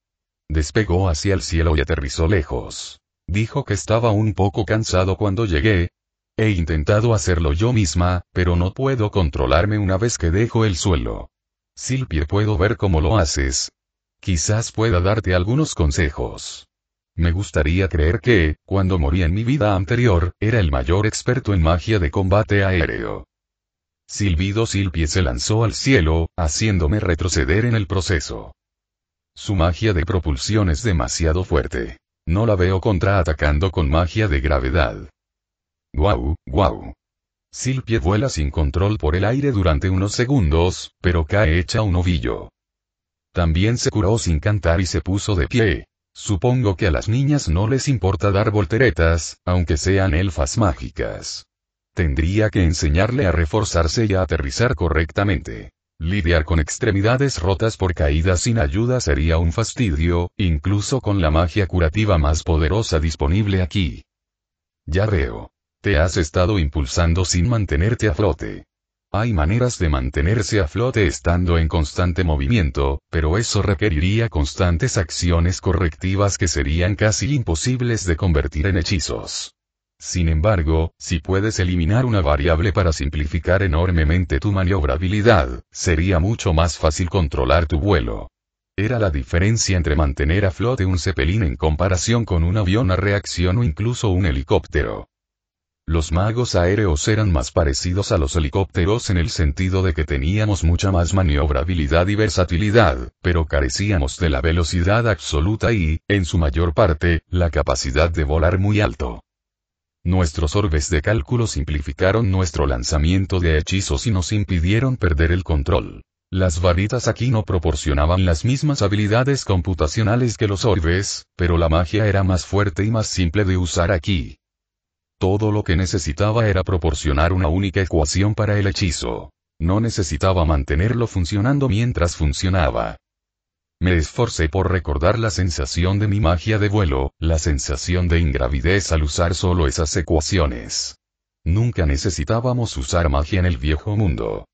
Despegó hacia el cielo y aterrizó lejos. Dijo que estaba un poco cansado cuando llegué. He intentado hacerlo yo misma, pero no puedo controlarme una vez que dejo el suelo. Silpie, puedo ver cómo lo haces. Quizás pueda darte algunos consejos. Me gustaría creer que, cuando morí en mi vida anterior, era el mayor experto en magia de combate aéreo. Silbido, Silpie se lanzó al cielo, haciéndome retroceder en el proceso. Su magia de propulsión es demasiado fuerte. No la veo contraatacando con magia de gravedad. ¡Guau, guau! Silpie vuela sin control por el aire durante unos segundos, pero cae hecha un ovillo. También se curó sin cantar y se puso de pie. Supongo que a las niñas no les importa dar volteretas, aunque sean elfas mágicas. Tendría que enseñarle a reforzarse y a aterrizar correctamente. Lidiar con extremidades rotas por caídas sin ayuda sería un fastidio, incluso con la magia curativa más poderosa disponible aquí. Ya veo. Te has estado impulsando sin mantenerte a flote. Hay maneras de mantenerse a flote estando en constante movimiento, pero eso requeriría constantes acciones correctivas que serían casi imposibles de convertir en hechizos. Sin embargo, si puedes eliminar una variable para simplificar enormemente tu maniobrabilidad, sería mucho más fácil controlar tu vuelo. Era la diferencia entre mantener a flote un Zeppelin en comparación con un avión a reacción o incluso un helicóptero. Los magos aéreos eran más parecidos a los helicópteros en el sentido de que teníamos mucha más maniobrabilidad y versatilidad, pero carecíamos de la velocidad absoluta y, en su mayor parte, la capacidad de volar muy alto. Nuestros orbes de cálculo simplificaron nuestro lanzamiento de hechizos y nos impidieron perder el control. Las varitas aquí no proporcionaban las mismas habilidades computacionales que los orbes, pero la magia era más fuerte y más simple de usar aquí. Todo lo que necesitaba era proporcionar una única ecuación para el hechizo. No necesitaba mantenerlo funcionando mientras funcionaba. Me esforcé por recordar la sensación de mi magia de vuelo, la sensación de ingravidez al usar solo esas ecuaciones. Nunca necesitábamos usar magia en el viejo mundo.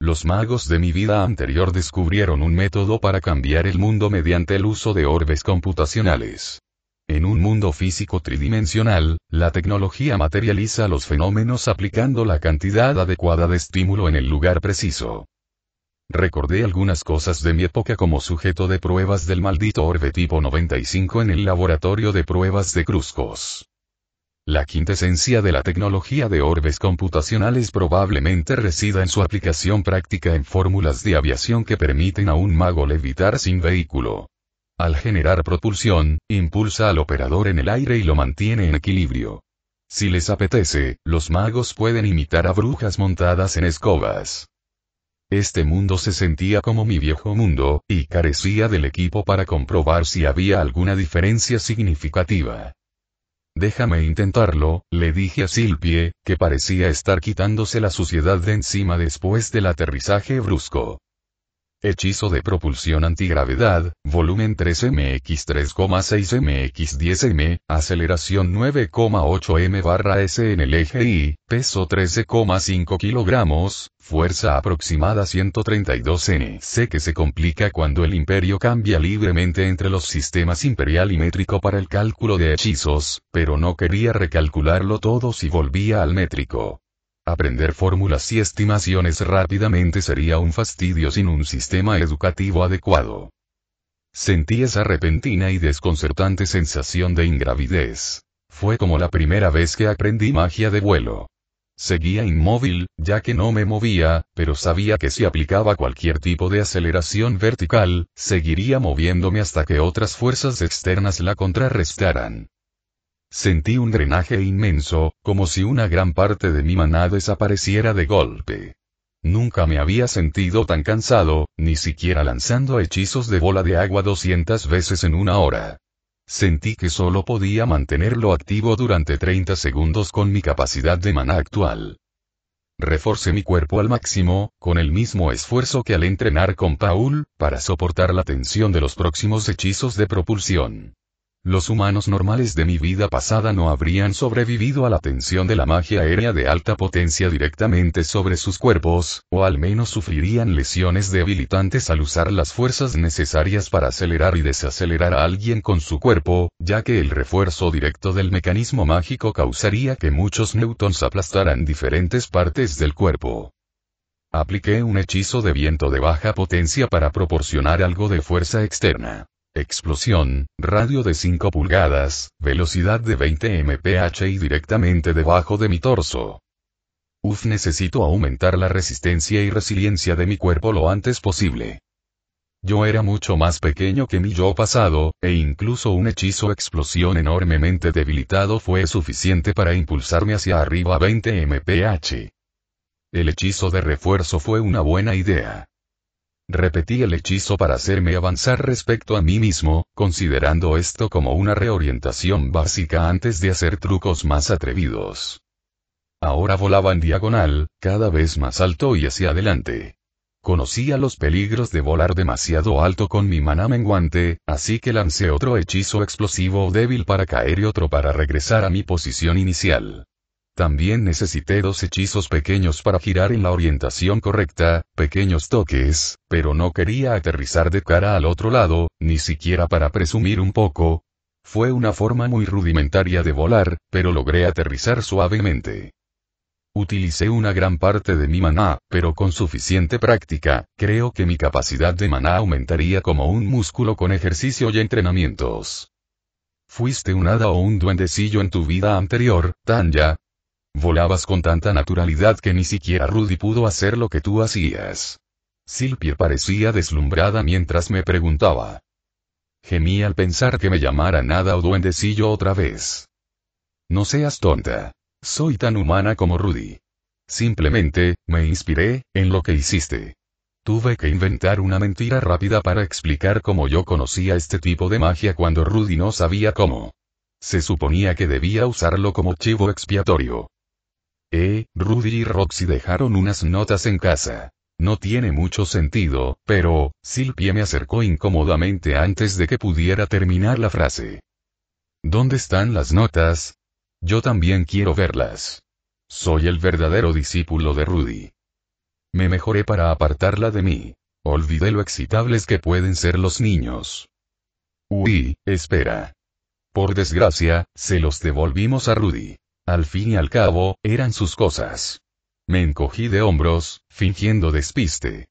Los magos de mi vida anterior descubrieron un método para cambiar el mundo mediante el uso de orbes computacionales. En un mundo físico tridimensional, la tecnología materializa los fenómenos aplicando la cantidad adecuada de estímulo en el lugar preciso. Recordé algunas cosas de mi época como sujeto de pruebas del maldito orbe tipo 95 en el laboratorio de pruebas de Cruscos. La quintesencia de la tecnología de orbes computacionales probablemente resida en su aplicación práctica en fórmulas de aviación que permiten a un mago levitar sin vehículo. Al generar propulsión, impulsa al operador en el aire y lo mantiene en equilibrio. Si les apetece, los magos pueden imitar a brujas montadas en escobas. Este mundo se sentía como mi viejo mundo, y carecía del equipo para comprobar si había alguna diferencia significativa. Déjame intentarlo, le dije a Silpie, que parecía estar quitándose la suciedad de encima después del aterrizaje brusco. Hechizo de propulsión antigravedad, volumen 3mx 3,6mx 10m, aceleración 9,8m/s en el eje y, peso 13,5 kilogramos, fuerza aproximada 132 N. Sé que se complica cuando el imperio cambia libremente entre los sistemas imperial y métrico para el cálculo de hechizos, pero no quería recalcularlo todo si volvía al métrico. Aprender fórmulas y estimaciones rápidamente sería un fastidio sin un sistema educativo adecuado. Sentí esa repentina y desconcertante sensación de ingravidez. Fue como la primera vez que aprendí magia de vuelo. Seguía inmóvil, ya que no me movía, pero sabía que si aplicaba cualquier tipo de aceleración vertical, seguiría moviéndome hasta que otras fuerzas externas la contrarrestaran. Sentí un drenaje inmenso, como si una gran parte de mi maná desapareciera de golpe. Nunca me había sentido tan cansado, ni siquiera lanzando hechizos de bola de agua 200 veces en una hora. Sentí que solo podía mantenerlo activo durante 30 segundos con mi capacidad de maná actual. Reforcé mi cuerpo al máximo, con el mismo esfuerzo que al entrenar con Paul, para soportar la tensión de los próximos hechizos de propulsión. Los humanos normales de mi vida pasada no habrían sobrevivido a la tensión de la magia aérea de alta potencia directamente sobre sus cuerpos, o al menos sufrirían lesiones debilitantes al usar las fuerzas necesarias para acelerar y desacelerar a alguien con su cuerpo, ya que el refuerzo directo del mecanismo mágico causaría que muchos newtons aplastaran diferentes partes del cuerpo. Apliqué un hechizo de viento de baja potencia para proporcionar algo de fuerza externa. Explosión, radio de 5 pulgadas, velocidad de 20 mph y directamente debajo de mi torso. Necesito aumentar la resistencia y resiliencia de mi cuerpo lo antes posible. Yo era mucho más pequeño que mi yo pasado, e incluso un hechizo explosión enormemente debilitado fue suficiente para impulsarme hacia arriba a 20 mph. El hechizo de refuerzo fue una buena idea. Repetí el hechizo para hacerme avanzar respecto a mí mismo, considerando esto como una reorientación básica antes de hacer trucos más atrevidos. Ahora volaba en diagonal, cada vez más alto y hacia adelante. Conocía los peligros de volar demasiado alto con mi maná menguante, así que lancé otro hechizo explosivo débil para caer y otro para regresar a mi posición inicial. También necesité 2 hechizos pequeños para girar en la orientación correcta, pequeños toques, pero no quería aterrizar de cara al otro lado, ni siquiera para presumir un poco. Fue una forma muy rudimentaria de volar, pero logré aterrizar suavemente. Utilicé una gran parte de mi maná, pero con suficiente práctica, creo que mi capacidad de maná aumentaría como un músculo con ejercicio y entrenamientos. ¿Fuiste un hada o un duendecillo en tu vida anterior, Tanya? Volabas con tanta naturalidad que ni siquiera Rudy pudo hacer lo que tú hacías. Silpie parecía deslumbrada mientras me preguntaba. Gemí al pensar que me llamaran hada o duendecillo otra vez. No seas tonta. Soy tan humana como Rudy. Simplemente, me inspiré, en lo que hiciste. Tuve que inventar una mentira rápida para explicar cómo yo conocía este tipo de magia cuando Rudy no sabía cómo. Se suponía que debía usarlo como chivo expiatorio. Rudy y Roxy dejaron unas notas en casa. No tiene mucho sentido, pero, Silpie me acercó incómodamente antes de que pudiera terminar la frase. ¿Dónde están las notas? Yo también quiero verlas. Soy el verdadero discípulo de Rudy. Me mejoré para apartarla de mí. Olvidé lo excitables que pueden ser los niños. Espera. Por desgracia, se los devolvimos a Rudy. Al fin y al cabo, eran sus cosas. Me encogí de hombros, fingiendo despiste.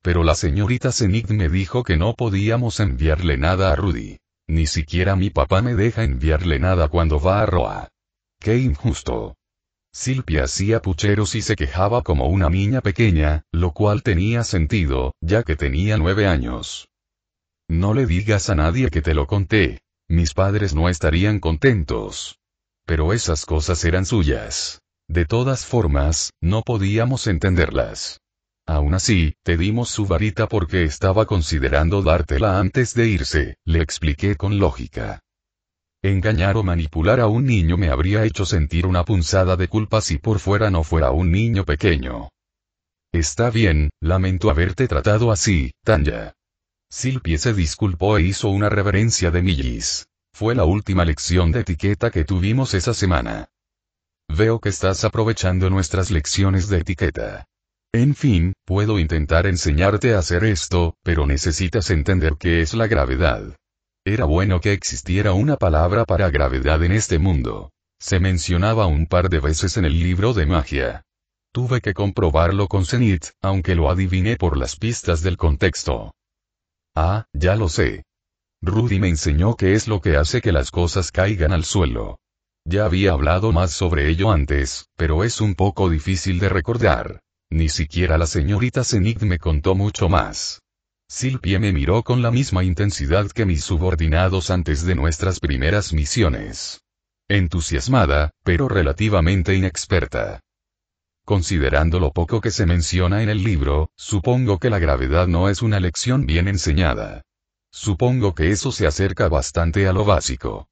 Pero la señorita Zenith me dijo que no podíamos enviarle nada a Rudy. Ni siquiera mi papá me deja enviarle nada cuando va a Roa. ¡Qué injusto! Silpie hacía pucheros y se quejaba como una niña pequeña, lo cual tenía sentido, ya que tenía 9 años. No le digas a nadie que te lo conté. Mis padres no estarían contentos. Pero esas cosas eran suyas. De todas formas, no podíamos entenderlas. Aún así, te dimos su varita porque estaba considerando dártela antes de irse, le expliqué con lógica. Engañar o manipular a un niño me habría hecho sentir una punzada de culpa si por fuera no fuera un niño pequeño. Está bien, lamento haberte tratado así, Tanya. Silpie se disculpó e hizo una reverencia de millis. Fue la última lección de etiqueta que tuvimos esa semana. Veo que estás aprovechando nuestras lecciones de etiqueta. En fin, puedo intentar enseñarte a hacer esto, pero necesitas entender qué es la gravedad. Era bueno que existiera una palabra para gravedad en este mundo. Se mencionaba un par de veces en el libro de magia. Tuve que comprobarlo con Zenith, aunque lo adiviné por las pistas del contexto. Ya lo sé. Rudy me enseñó qué es lo que hace que las cosas caigan al suelo. Ya había hablado más sobre ello antes, pero es un poco difícil de recordar. Ni siquiera la señorita Zenith me contó mucho más. Silpie me miró con la misma intensidad que mis subordinados antes de nuestras primeras misiones. Entusiasmada, pero relativamente inexperta. Considerando lo poco que se menciona en el libro, supongo que la gravedad no es una lección bien enseñada. Supongo que eso se acerca bastante a lo básico.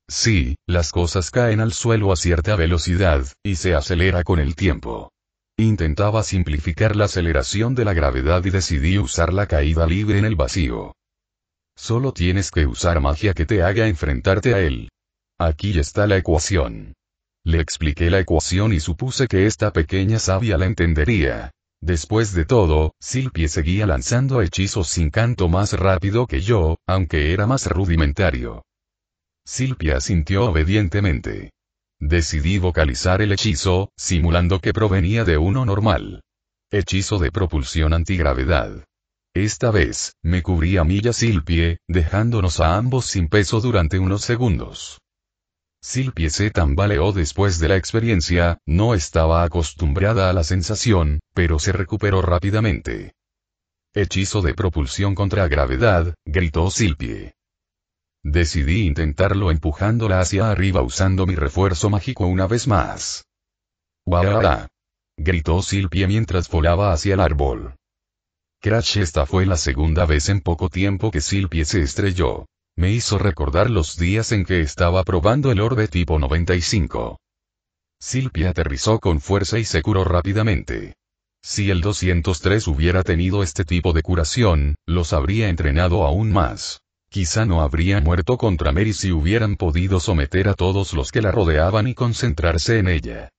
Sí, las cosas caen al suelo a cierta velocidad, y se acelera con el tiempo. Intentaba simplificar la aceleración de la gravedad y decidí usar la caída libre en el vacío. Solo tienes que usar magia que te haga enfrentarte a él. Aquí está la ecuación. Le expliqué la ecuación y supuse que esta pequeña sabia la entendería. Después de todo, Silpie seguía lanzando hechizos sin canto más rápido que yo, aunque era más rudimentario. Silpie asintió obedientemente. Decidí vocalizar el hechizo, simulando que provenía de uno normal. Hechizo de propulsión antigravedad. Esta vez, me cubrí a mí y a Silpie, dejándonos a ambos sin peso durante unos segundos. Silpie se tambaleó después de la experiencia, no estaba acostumbrada a la sensación, pero se recuperó rápidamente. Hechizo de propulsión contra gravedad, gritó Silpie. Decidí intentarlo empujándola hacia arriba usando mi refuerzo mágico una vez más. ¡Guau! Gritó Silpie mientras volaba hacia el árbol. Crash. Esta fue la segunda vez en poco tiempo que Silpie se estrelló. Me hizo recordar los días en que estaba probando el orbe tipo 95. Silpie aterrizó con fuerza y se curó rápidamente. Si el 203 hubiera tenido este tipo de curación, los habría entrenado aún más. Quizá no habría muerto contra Mary si hubieran podido someter a todos los que la rodeaban y concentrarse en ella.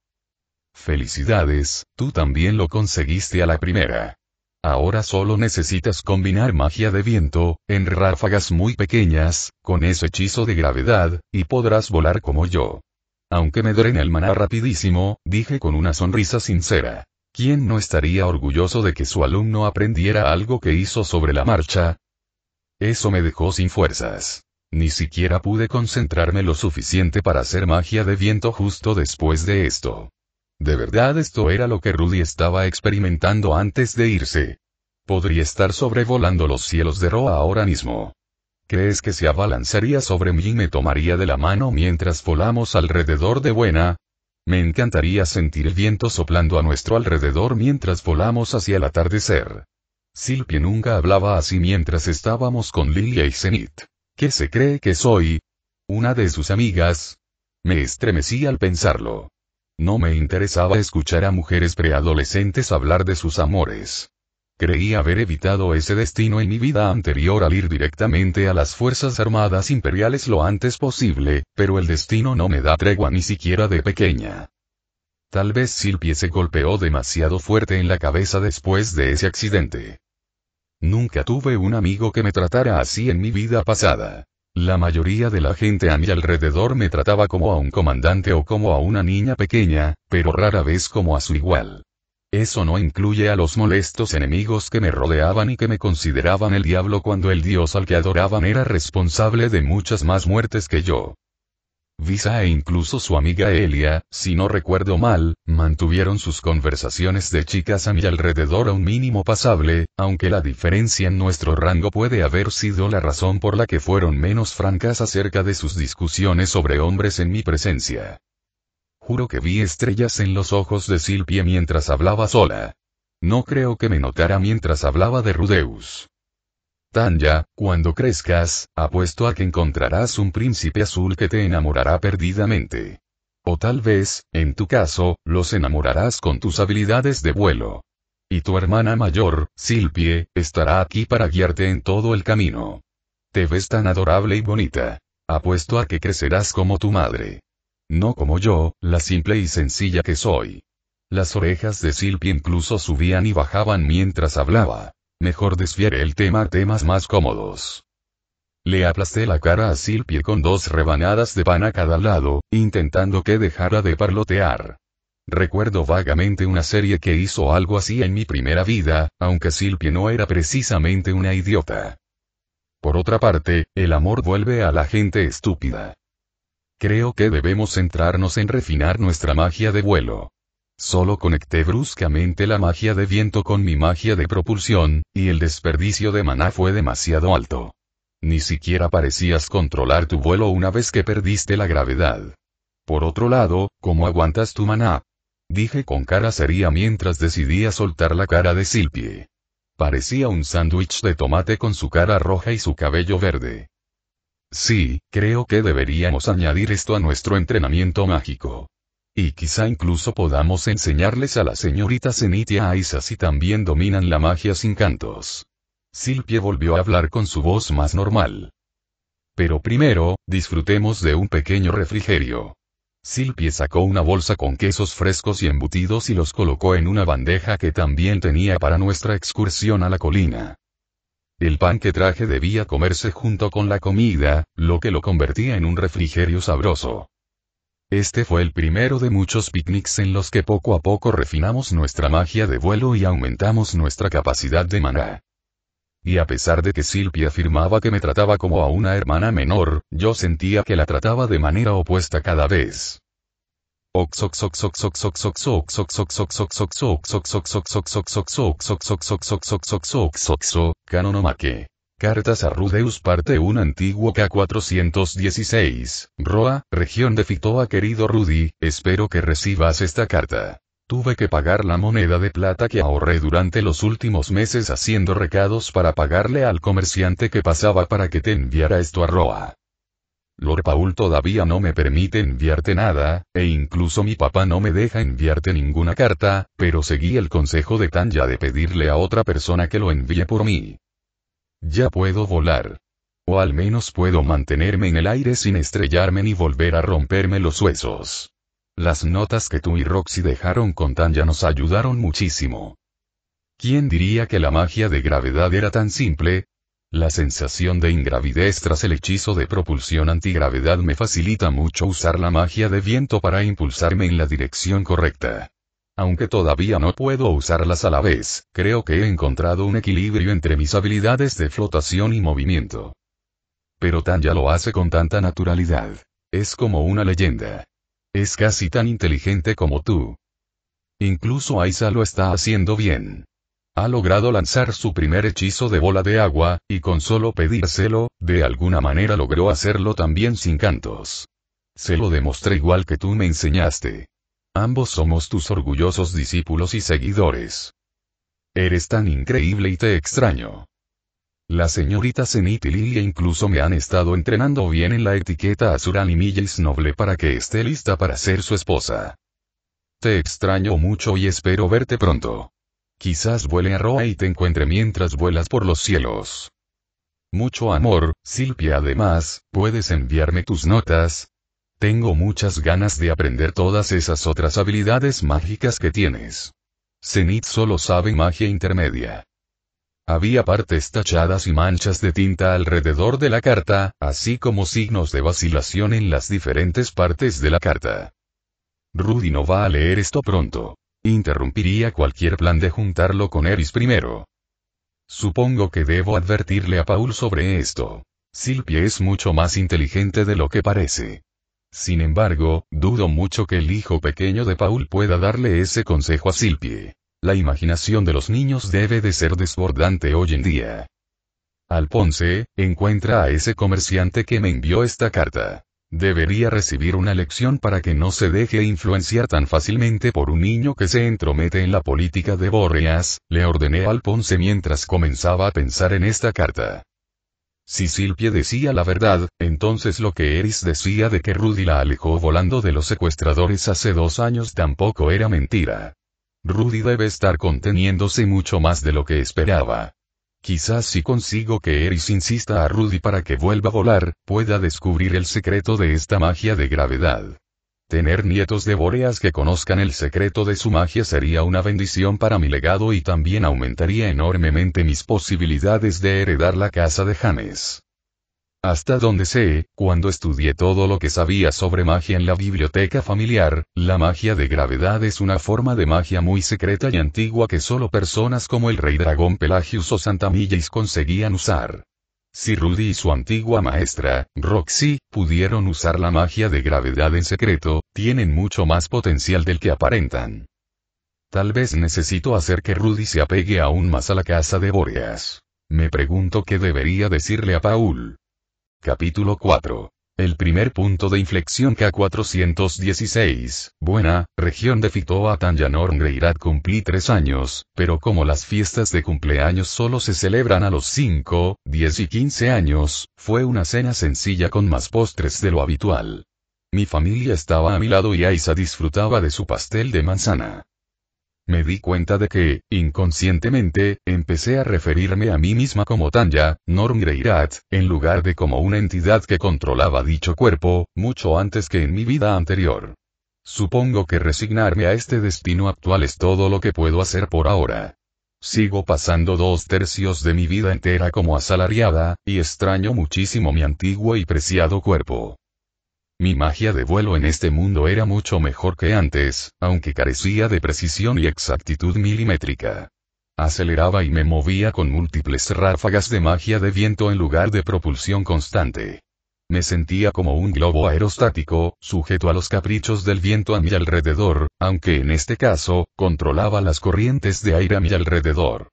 Felicidades, tú también lo conseguiste a la primera. Ahora solo necesitas combinar magia de viento, en ráfagas muy pequeñas, con ese hechizo de gravedad, y podrás volar como yo. Aunque me drene el maná rapidísimo, dije con una sonrisa sincera. ¿Quién no estaría orgulloso de que su alumno aprendiera algo que hizo sobre la marcha? Eso me dejó sin fuerzas. Ni siquiera pude concentrarme lo suficiente para hacer magia de viento justo después de esto. ¿De verdad esto era lo que Rudy estaba experimentando antes de irse? Podría estar sobrevolando los cielos de Roa ahora mismo. ¿Crees que se abalanzaría sobre mí y me tomaría de la mano mientras volamos alrededor de Buena? Me encantaría sentir el viento soplando a nuestro alrededor mientras volamos hacia el atardecer. Silpie nunca hablaba así mientras estábamos con Lilia y Zenith. ¿Qué se cree que soy? ¿Una de sus amigas? Me estremecí al pensarlo. No me interesaba escuchar a mujeres preadolescentes hablar de sus amores. Creí haber evitado ese destino en mi vida anterior al ir directamente a las Fuerzas Armadas Imperiales lo antes posible, pero el destino no me da tregua ni siquiera de pequeña. Tal vez Silpie se golpeó demasiado fuerte en la cabeza después de ese accidente. Nunca tuve un amigo que me tratara así en mi vida pasada. La mayoría de la gente a mi alrededor me trataba como a un comandante o como a una niña pequeña, pero rara vez como a su igual. Eso no incluye a los molestos enemigos que me rodeaban y que me consideraban el diablo cuando el dios al que adoraban era responsable de muchas más muertes que yo. Visa e incluso su amiga Elia, si no recuerdo mal, mantuvieron sus conversaciones de chicas a mi alrededor a un mínimo pasable, aunque la diferencia en nuestro rango puede haber sido la razón por la que fueron menos francas acerca de sus discusiones sobre hombres en mi presencia. Juro que vi estrellas en los ojos de Silpie mientras hablaba sola. No creo que me notara mientras hablaba de Rudeus. Tanya, cuando crezcas, apuesto a que encontrarás un príncipe azul que te enamorará perdidamente. O tal vez, en tu caso, los enamorarás con tus habilidades de vuelo. Y tu hermana mayor, Silpie, estará aquí para guiarte en todo el camino. Te ves tan adorable y bonita. Apuesto a que crecerás como tu madre. No como yo, la simple y sencilla que soy. Las orejas de Silpie incluso subían y bajaban mientras hablaba. Mejor desviaré el tema a temas más cómodos. Le aplasté la cara a Silpie con 2 rebanadas de pan a cada lado, intentando que dejara de parlotear. Recuerdo vagamente una serie que hizo algo así en mi primera vida, aunque Silpie no era precisamente una idiota. Por otra parte, el amor vuelve a la gente estúpida. Creo que debemos centrarnos en refinar nuestra magia de vuelo. Solo conecté bruscamente la magia de viento con mi magia de propulsión, y el desperdicio de maná fue demasiado alto. Ni siquiera parecías controlar tu vuelo una vez que perdiste la gravedad. Por otro lado, ¿cómo aguantas tu maná? Dije con cara seria mientras decidía soltar la cara de Silpie. Parecía un sándwich de tomate con su cara roja y su cabello verde. Sí, creo que deberíamos añadir esto a nuestro entrenamiento mágico. Y quizá incluso podamos enseñarles a la señorita Zenith y a Aisa si también dominan la magia sin cantos. Silpie volvió a hablar con su voz más normal. Pero primero, disfrutemos de un pequeño refrigerio. Silpie sacó una bolsa con quesos frescos y embutidos y los colocó en una bandeja que también tenía para nuestra excursión a la colina. El pan que traje debía comerse junto con la comida, lo que lo convertía en un refrigerio sabroso. Este fue el primero de muchos picnics en los que poco a poco refinamos nuestra magia de vuelo y aumentamos nuestra capacidad de maná. Y a pesar de que Silpie afirmaba que me trataba como a una hermana menor, yo sentía que la trataba de manera opuesta cada vez. Canonomake. Cartas a Rudeus parte 1 Antiguo K416, Roa, región de Fitoa. Querido Rudy, espero que recibas esta carta. Tuve que pagar la moneda de plata que ahorré durante los últimos meses haciendo recados para pagarle al comerciante que pasaba para que te enviara esto a Roa. Lord Paul todavía no me permite enviarte nada, e incluso mi papá no me deja enviarte ninguna carta, pero seguí el consejo de Tanya de pedirle a otra persona que lo envíe por mí. Ya puedo volar. O al menos puedo mantenerme en el aire sin estrellarme ni volver a romperme los huesos. Las notas que tú y Roxy dejaron con Tanya nos ayudaron muchísimo. ¿Quién diría que la magia de gravedad era tan simple? La sensación de ingravidez tras el hechizo de propulsión antigravedad me facilita mucho usar la magia de viento para impulsarme en la dirección correcta. Aunque todavía no puedo usarlas a la vez, creo que he encontrado un equilibrio entre mis habilidades de flotación y movimiento. Pero Tanya lo hace con tanta naturalidad. Es como una leyenda. Es casi tan inteligente como tú. Incluso Aisa lo está haciendo bien. Ha logrado lanzar su primer hechizo de bola de agua, y con solo pedírselo, de alguna manera logró hacerlo también sin cantos. Se lo demostré igual que tú me enseñaste. Ambos somos tus orgullosos discípulos y seguidores. Eres tan increíble y te extraño. La señorita Zenith y Lilia incluso me han estado entrenando bien en la etiqueta Azuran y Millis Noble para que esté lista para ser su esposa. Te extraño mucho y espero verte pronto. Quizás vuele a Roa y te encuentre mientras vuelas por los cielos. Mucho amor, Silpie. Además, ¿puedes enviarme tus notas? Tengo muchas ganas de aprender todas esas otras habilidades mágicas que tienes. Zenith solo sabe magia intermedia. Había partes tachadas y manchas de tinta alrededor de la carta, así como signos de vacilación en las diferentes partes de la carta. Rudy no va a leer esto pronto. Interrumpiría cualquier plan de juntarlo con Eris primero. Supongo que debo advertirle a Paul sobre esto. Silpie es mucho más inteligente de lo que parece. Sin embargo, dudo mucho que el hijo pequeño de Paul pueda darle ese consejo a Silpie. La imaginación de los niños debe de ser desbordante hoy en día. Alphonse, encuentra a ese comerciante que me envió esta carta. Debería recibir una lección para que no se deje influenciar tan fácilmente por un niño que se entromete en la política de Boreas, le ordené a Alphonse mientras comenzaba a pensar en esta carta. Si Silpie decía la verdad, entonces lo que Eris decía de que Rudy la alejó volando de los secuestradores hace 2 años tampoco era mentira. Rudy debe estar conteniéndose mucho más de lo que esperaba. Quizás si consigo que Eris insista a Rudy para que vuelva a volar, pueda descubrir el secreto de esta magia de gravedad. Tener nietos de Boreas que conozcan el secreto de su magia sería una bendición para mi legado y también aumentaría enormemente mis posibilidades de heredar la casa de James. Hasta donde sé, cuando estudié todo lo que sabía sobre magia en la biblioteca familiar, la magia de gravedad es una forma de magia muy secreta y antigua que solo personas como el Rey Dragón Pelagius o Santa Millis conseguían usar. Si Rudy y su antigua maestra, Roxy, pudieron usar la magia de gravedad en secreto, tienen mucho más potencial del que aparentan. Tal vez necesito hacer que Rudy se apegue aún más a la casa de Boreas. Me pregunto qué debería decirle a Paul. Capítulo 4. El primer punto de inflexión K416. Buena, región de Fitoa Tanjanorngreirat. Cumplí 3 años, pero como las fiestas de cumpleaños solo se celebran a los 5, 10 y 15 años, fue una cena sencilla con más postres de lo habitual. Mi familia estaba a mi lado y Aisa disfrutaba de su pastel de manzana. Me di cuenta de que, inconscientemente, empecé a referirme a mí misma como Tanya Norngreirat, en lugar de como una entidad que controlaba dicho cuerpo, mucho antes que en mi vida anterior. Supongo que resignarme a este destino actual es todo lo que puedo hacer por ahora. Sigo pasando 2/3 de mi vida entera como asalariada, y extraño muchísimo mi antiguo y preciado cuerpo. Mi magia de vuelo en este mundo era mucho mejor que antes, aunque carecía de precisión y exactitud milimétrica. Aceleraba y me movía con múltiples ráfagas de magia de viento en lugar de propulsión constante. Me sentía como un globo aerostático, sujeto a los caprichos del viento a mi alrededor, aunque en este caso, controlaba las corrientes de aire a mi alrededor.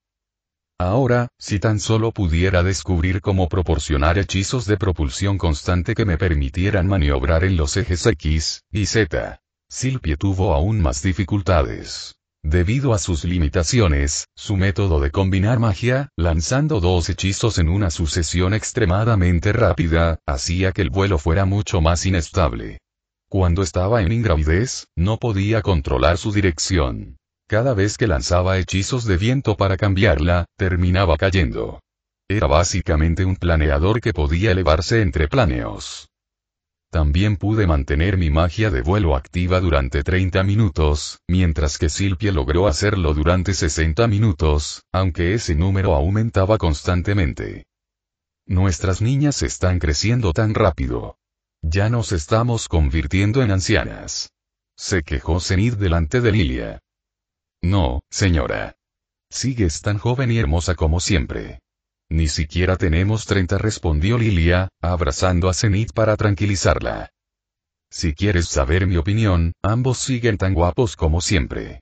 Ahora, si tan solo pudiera descubrir cómo proporcionar hechizos de propulsión constante que me permitieran maniobrar en los ejes X y Z. Silpie tuvo aún más dificultades. Debido a sus limitaciones, su método de combinar magia, lanzando 2 hechizos en una sucesión extremadamente rápida, hacía que el vuelo fuera mucho más inestable. Cuando estaba en ingravidez, no podía controlar su dirección. Cada vez que lanzaba hechizos de viento para cambiarla, terminaba cayendo. Era básicamente un planeador que podía elevarse entre planeos. También pude mantener mi magia de vuelo activa durante 30 minutos, mientras que Silpie logró hacerlo durante 60 minutos, aunque ese número aumentaba constantemente. Nuestras niñas están creciendo tan rápido. Ya nos estamos convirtiendo en ancianas. Se quejó Zenith delante de Lilia. No, señora. Sigues tan joven y hermosa como siempre. Ni siquiera tenemos 30, respondió Lilia, abrazando a Zenith para tranquilizarla. Si quieres saber mi opinión, ambos siguen tan guapos como siempre.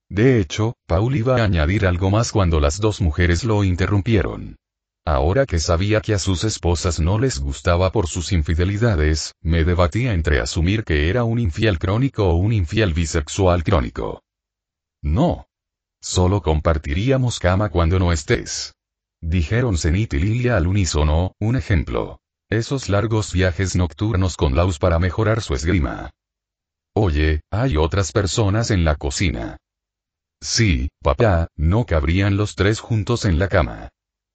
De hecho, Paul iba a añadir algo más cuando las 2 mujeres lo interrumpieron. Ahora que sabía que a sus esposas no les gustaba por sus infidelidades, me debatía entre asumir que era un infiel crónico o un infiel bisexual crónico. No. Solo compartiríamos cama cuando no estés. Dijeron Zenith y Lilia al unísono. Un ejemplo. Esos largos viajes nocturnos con Laus para mejorar su esgrima. Oye, hay otras personas en la cocina. Sí, papá, no cabrían los 3 juntos en la cama.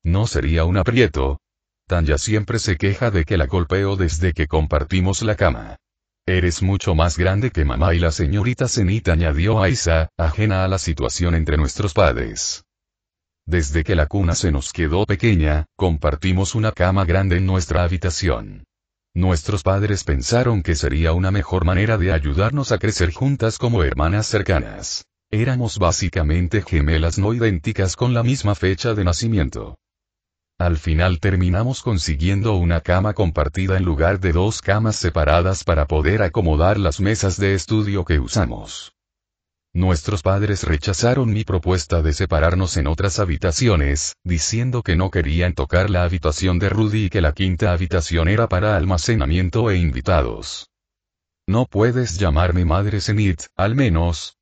¿No sería un aprieto? Tanya siempre se queja de que la golpeo desde que compartimos la cama. Eres mucho más grande que mamá y la señorita Zenith, añadió Aisa, ajena a la situación entre nuestros padres. Desde que la cuna se nos quedó pequeña, compartimos una cama grande en nuestra habitación. Nuestros padres pensaron que sería una mejor manera de ayudarnos a crecer juntas como hermanas cercanas. Éramos básicamente gemelas no idénticas con la misma fecha de nacimiento. Al final terminamos consiguiendo una cama compartida en lugar de 2 camas separadas para poder acomodar las mesas de estudio que usamos. Nuestros padres rechazaron mi propuesta de separarnos en otras habitaciones, diciendo que no querían tocar la habitación de Rudy y que la 5ª habitación era para almacenamiento e invitados. No puedes llamarme madre Zenith, al menos.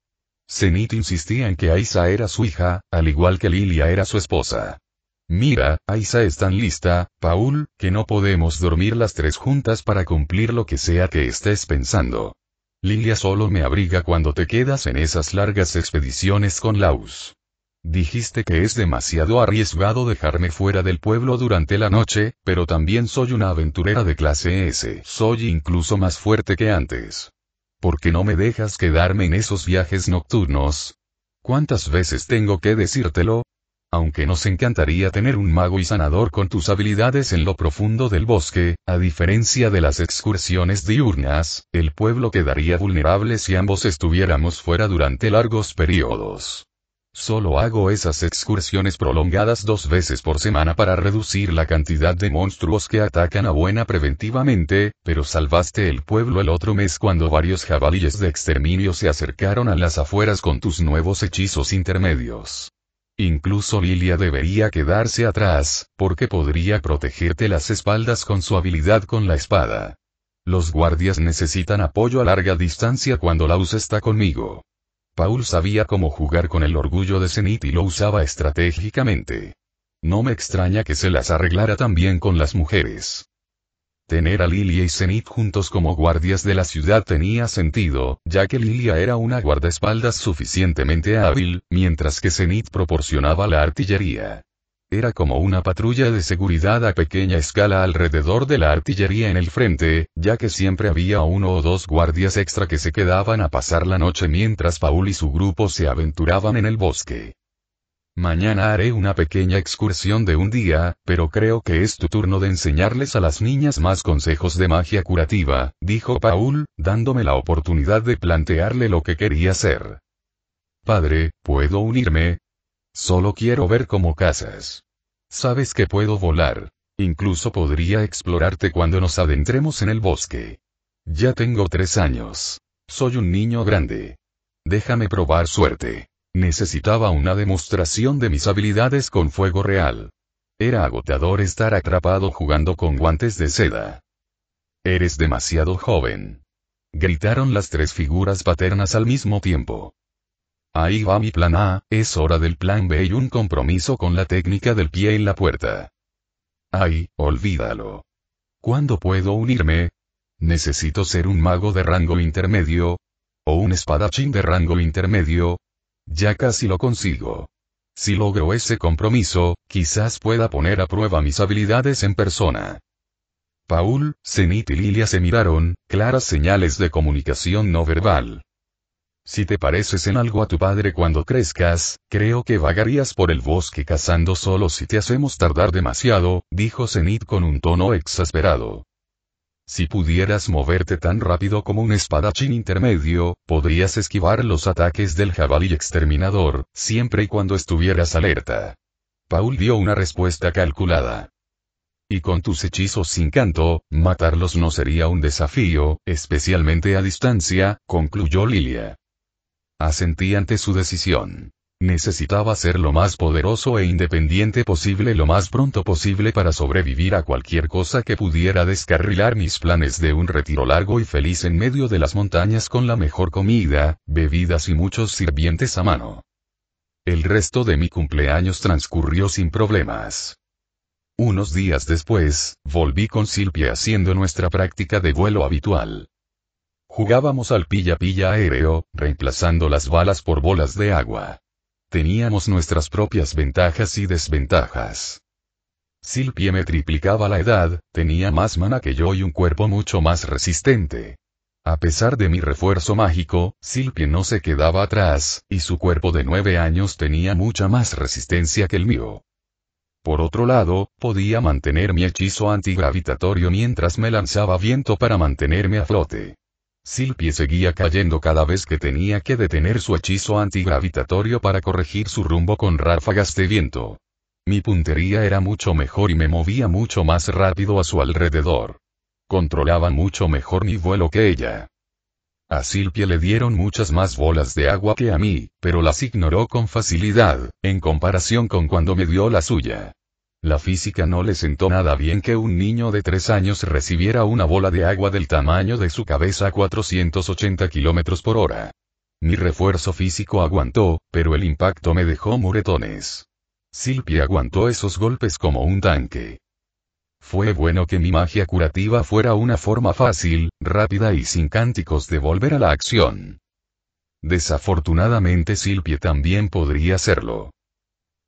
Zenith insistía en que Aisa era su hija, al igual que Lilia era su esposa. Mira, Aisa es tan lista, Paul, que no podemos dormir las 3 juntas para cumplir lo que sea que estés pensando. Lilia solo me abriga cuando te quedas en esas largas expediciones con Laus. Dijiste que es demasiado arriesgado dejarme fuera del pueblo durante la noche, pero también soy una aventurera de clase S. Soy incluso más fuerte que antes. ¿Por qué no me dejas quedarme en esos viajes nocturnos? ¿Cuántas veces tengo que decírtelo? Aunque nos encantaría tener un mago y sanador con tus habilidades en lo profundo del bosque, a diferencia de las excursiones diurnas, el pueblo quedaría vulnerable si ambos estuviéramos fuera durante largos periodos. Solo hago esas excursiones prolongadas 2 veces por semana para reducir la cantidad de monstruos que atacan a Buena preventivamente, pero salvaste el pueblo el otro mes cuando varios jabalíes de exterminio se acercaron a las afueras con tus nuevos hechizos intermedios. Incluso Lilia debería quedarse atrás, porque podría protegerte las espaldas con su habilidad con la espada. Los guardias necesitan apoyo a larga distancia cuando Laus está conmigo. Paul sabía cómo jugar con el orgullo de Zenith y lo usaba estratégicamente. No me extraña que se las arreglara también con las mujeres. Tener a Lilia y Zenith juntos como guardias de la ciudad tenía sentido, ya que Lilia era una guardaespaldas suficientemente hábil, mientras que Zenith proporcionaba la artillería. Era como una patrulla de seguridad a pequeña escala alrededor de la artillería en el frente, ya que siempre había 1 o 2 guardias extra que se quedaban a pasar la noche mientras Paul y su grupo se aventuraban en el bosque. Mañana haré una pequeña excursión de un día, pero creo que es tu turno de enseñarles a las niñas más consejos de magia curativa, dijo Paul, dándome la oportunidad de plantearle lo que quería hacer. Padre, ¿puedo unirme? Solo quiero ver cómo cazas. Sabes que puedo volar. Incluso podría explorarte cuando nos adentremos en el bosque. Ya tengo 3 años. Soy un niño grande. Déjame probar suerte. Necesitaba una demostración de mis habilidades con fuego real. Era agotador estar atrapado jugando con guantes de seda. Eres demasiado joven. Gritaron las 3 figuras paternas al mismo tiempo. Ahí va mi plan A, es hora del plan B y un compromiso con la técnica del pie en la puerta. Ay, olvídalo. ¿Cuándo puedo unirme? ¿Necesito ser un mago de rango intermedio? ¿O un espadachín de rango intermedio? Ya casi lo consigo. Si logro ese compromiso, quizás pueda poner a prueba mis habilidades en persona. Paul, Zenith y Lilia se miraron, claras señales de comunicación no verbal. Si te pareces en algo a tu padre cuando crezcas, creo que vagarías por el bosque cazando solo si te hacemos tardar demasiado, dijo Zenith con un tono exasperado. Si pudieras moverte tan rápido como un espadachín intermedio, podrías esquivar los ataques del jabalí exterminador, siempre y cuando estuvieras alerta. Paul dio una respuesta calculada. Y con tus hechizos sin canto, matarlos no sería un desafío, especialmente a distancia, concluyó Lilia. Asentí ante su decisión. Necesitaba ser lo más poderoso e independiente posible lo más pronto posible para sobrevivir a cualquier cosa que pudiera descarrilar mis planes de un retiro largo y feliz en medio de las montañas con la mejor comida, bebidas y muchos sirvientes a mano. El resto de mi cumpleaños transcurrió sin problemas. Unos días después, volví con Silpia haciendo nuestra práctica de vuelo habitual. Jugábamos al pilla-pilla aéreo, reemplazando las balas por bolas de agua. Teníamos nuestras propias ventajas y desventajas. Silpie me triplicaba la edad, tenía más mana que yo y un cuerpo mucho más resistente. A pesar de mi refuerzo mágico, Silpie no se quedaba atrás, y su cuerpo de 9 años tenía mucha más resistencia que el mío. Por otro lado, podía mantener mi hechizo antigravitatorio mientras me lanzaba viento para mantenerme a flote. Silpie seguía cayendo cada vez que tenía que detener su hechizo antigravitatorio para corregir su rumbo con ráfagas de viento. Mi puntería era mucho mejor y me movía mucho más rápido a su alrededor. Controlaba mucho mejor mi vuelo que ella. A Silpie le dieron muchas más bolas de agua que a mí, pero las ignoró con facilidad, en comparación con cuando me dio la suya. La física no le sentó nada bien que un niño de 3 años recibiera una bola de agua del tamaño de su cabeza a 480 km por hora. Mi refuerzo físico aguantó, pero el impacto me dejó moretones. Silpie aguantó esos golpes como un tanque. Fue bueno que mi magia curativa fuera una forma fácil, rápida y sin cánticos de volver a la acción. Desafortunadamente Silpie también podría hacerlo.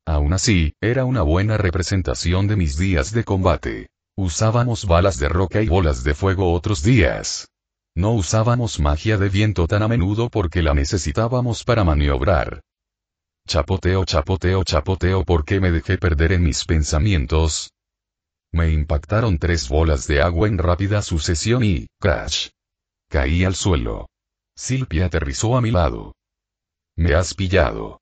Aún así, era una buena representación de mis días de combate. Usábamos balas de roca y bolas de fuego otros días. No usábamos magia de viento tan a menudo porque la necesitábamos para maniobrar. Chapoteo, chapoteo, chapoteo, ¿por qué me dejé perder en mis pensamientos? Me impactaron 3 bolas de agua en rápida sucesión y, crash. Caí al suelo. Silpie aterrizó a mi lado. Me has pillado.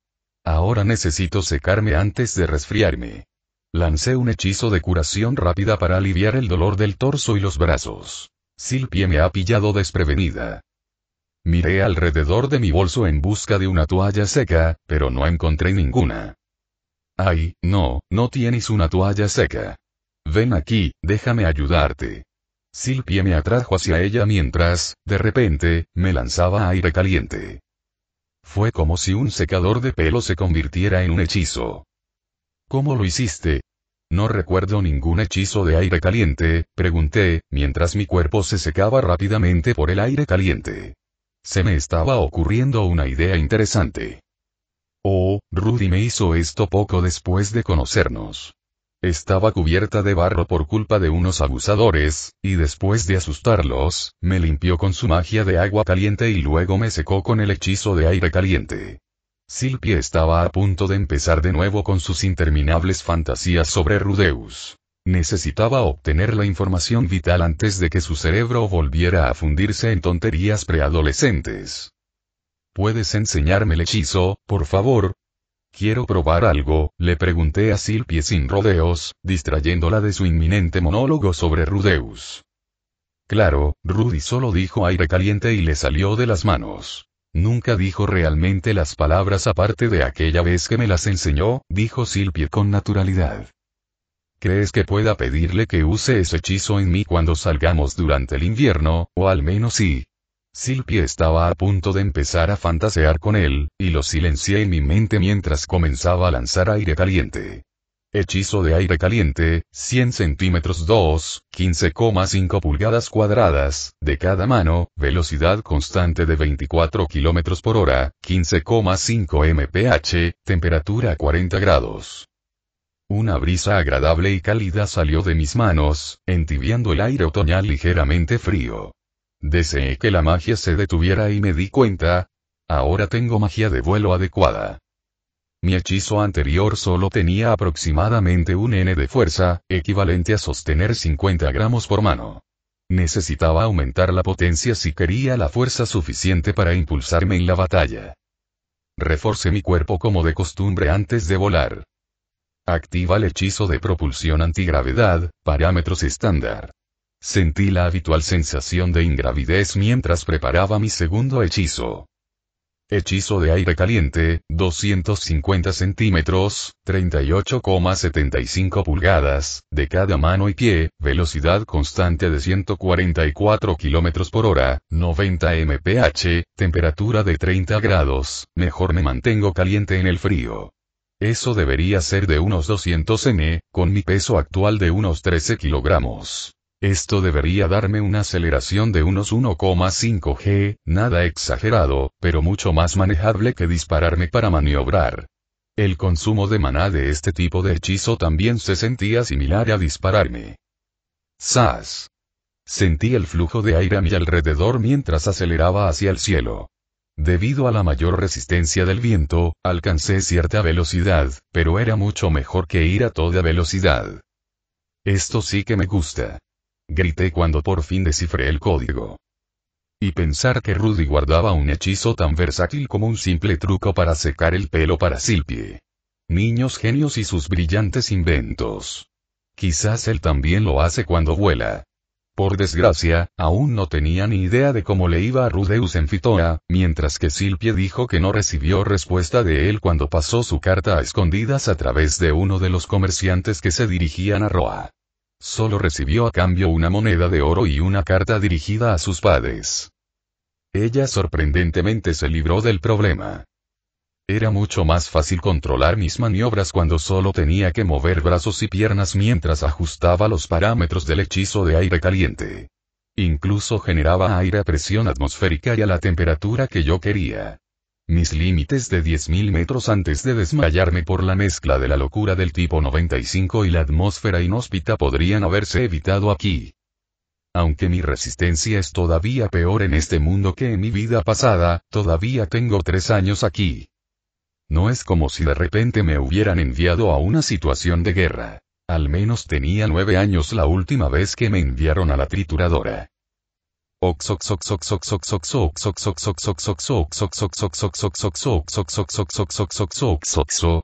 Ahora necesito secarme antes de resfriarme. Lancé un hechizo de curación rápida para aliviar el dolor del torso y los brazos. Silpie me ha pillado desprevenida. Miré alrededor de mi bolso en busca de una toalla seca, pero no encontré ninguna. Ay, no tienes una toalla seca. Ven aquí, déjame ayudarte. Silpie me atrajo hacia ella mientras, de repente, me lanzaba aire caliente. Fue como si un secador de pelo se convirtiera en un hechizo. ¿Cómo lo hiciste? No recuerdo ningún hechizo de aire caliente, pregunté, mientras mi cuerpo se secaba rápidamente por el aire caliente. Se me estaba ocurriendo una idea interesante. Oh, Rudy me hizo esto poco después de conocernos. Estaba cubierta de barro por culpa de unos abusadores, y después de asustarlos, me limpió con su magia de agua caliente y luego me secó con el hechizo de aire caliente. Silpie estaba a punto de empezar de nuevo con sus interminables fantasías sobre Rudeus. Necesitaba obtener la información vital antes de que su cerebro volviera a fundirse en tonterías preadolescentes. ¿Puedes enseñarme el hechizo, por favor? Quiero probar algo, le pregunté a Silpie sin rodeos, distrayéndola de su inminente monólogo sobre Rudeus. Claro, Rudy solo dijo aire caliente y le salió de las manos. Nunca dijo realmente las palabras aparte de aquella vez que me las enseñó, dijo Silpie con naturalidad. ¿Crees que pueda pedirle que use ese hechizo en mí cuando salgamos durante el invierno, o al menos sí? Silpie estaba a punto de empezar a fantasear con él, y lo silencié en mi mente mientras comenzaba a lanzar aire caliente. Hechizo de aire caliente, 100 centímetros 2, 15,5 pulgadas cuadradas, de cada mano, velocidad constante de 24 km por hora, 15,5 mph, temperatura 40 grados. Una brisa agradable y cálida salió de mis manos, entibiando el aire otoñal ligeramente frío. Deseé que la magia se detuviera y me di cuenta. Ahora tengo magia de vuelo adecuada. Mi hechizo anterior solo tenía aproximadamente un N de fuerza, equivalente a sostener 50 gramos por mano. Necesitaba aumentar la potencia si quería la fuerza suficiente para impulsarme en la batalla. Reforcé mi cuerpo como de costumbre antes de volar. Activa el hechizo de propulsión antigravedad, parámetros estándar. Sentí la habitual sensación de ingravidez mientras preparaba mi segundo hechizo. Hechizo de aire caliente, 250 centímetros, 38,75 pulgadas, de cada mano y pie, velocidad constante de 144 km por hora, 90 mph, temperatura de 30 grados, mejor me mantengo caliente en el frío. Eso debería ser de unos 200 n, con mi peso actual de unos 13 kilogramos. Esto debería darme una aceleración de unos 1,5 g, nada exagerado, pero mucho más manejable que dispararme para maniobrar. El consumo de maná de este tipo de hechizo también se sentía similar a dispararme. ¡Zas! Sentí el flujo de aire a mi alrededor mientras aceleraba hacia el cielo. Debido a la mayor resistencia del viento, alcancé cierta velocidad, pero era mucho mejor que ir a toda velocidad. Esto sí que me gusta. Grité cuando por fin descifré el código. Y pensar que Rudy guardaba un hechizo tan versátil como un simple truco para secar el pelo para Silpie. Niños genios y sus brillantes inventos. Quizás él también lo hace cuando vuela. Por desgracia, aún no tenía ni idea de cómo le iba a Rudeus en Fitoa, mientras que Silpie dijo que no recibió respuesta de él cuando pasó su carta a escondidas a través de uno de los comerciantes que se dirigían a Roa. Solo recibió a cambio una moneda de oro y una carta dirigida a sus padres. Ella sorprendentemente se libró del problema. Era mucho más fácil controlar mis maniobras cuando solo tenía que mover brazos y piernas mientras ajustaba los parámetros del hechizo de aire caliente. Incluso generaba aire a presión atmosférica y a la temperatura que yo quería. Mis límites de 10.000 metros antes de desmayarme por la mezcla de la locura del tipo 95 y la atmósfera inhóspita podrían haberse evitado aquí. Aunque mi resistencia es todavía peor en este mundo que en mi vida pasada, todavía tengo 3 años aquí. No es como si de repente me hubieran enviado a una situación de guerra. Al menos tenía 9 años la última vez que me enviaron a la trituradora.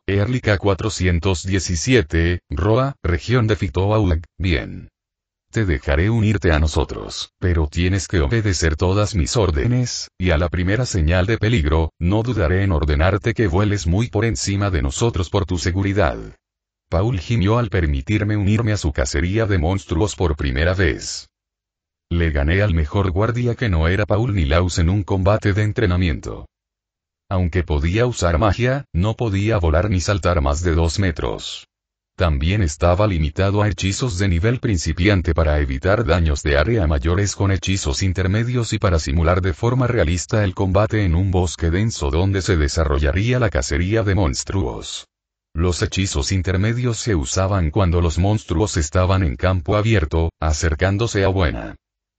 Erlica 417, Roa, región de Fitoauag, bien. Te dejaré unirte a nosotros, pero tienes que obedecer todas mis órdenes, y a la primera señal de peligro, no dudaré en ordenarte que vueles muy por encima de nosotros por tu seguridad. Paul gimió al permitirme unirme a su cacería de monstruos por primera vez. Le gané al mejor guardia que no era Paul ni Laus en un combate de entrenamiento. Aunque podía usar magia, no podía volar ni saltar más de 2 metros. También estaba limitado a hechizos de nivel principiante para evitar daños de área mayores con hechizos intermedios y para simular de forma realista el combate en un bosque denso donde se desarrollaría la cacería de monstruos. Los hechizos intermedios se usaban cuando los monstruos estaban en campo abierto, acercándose a buena.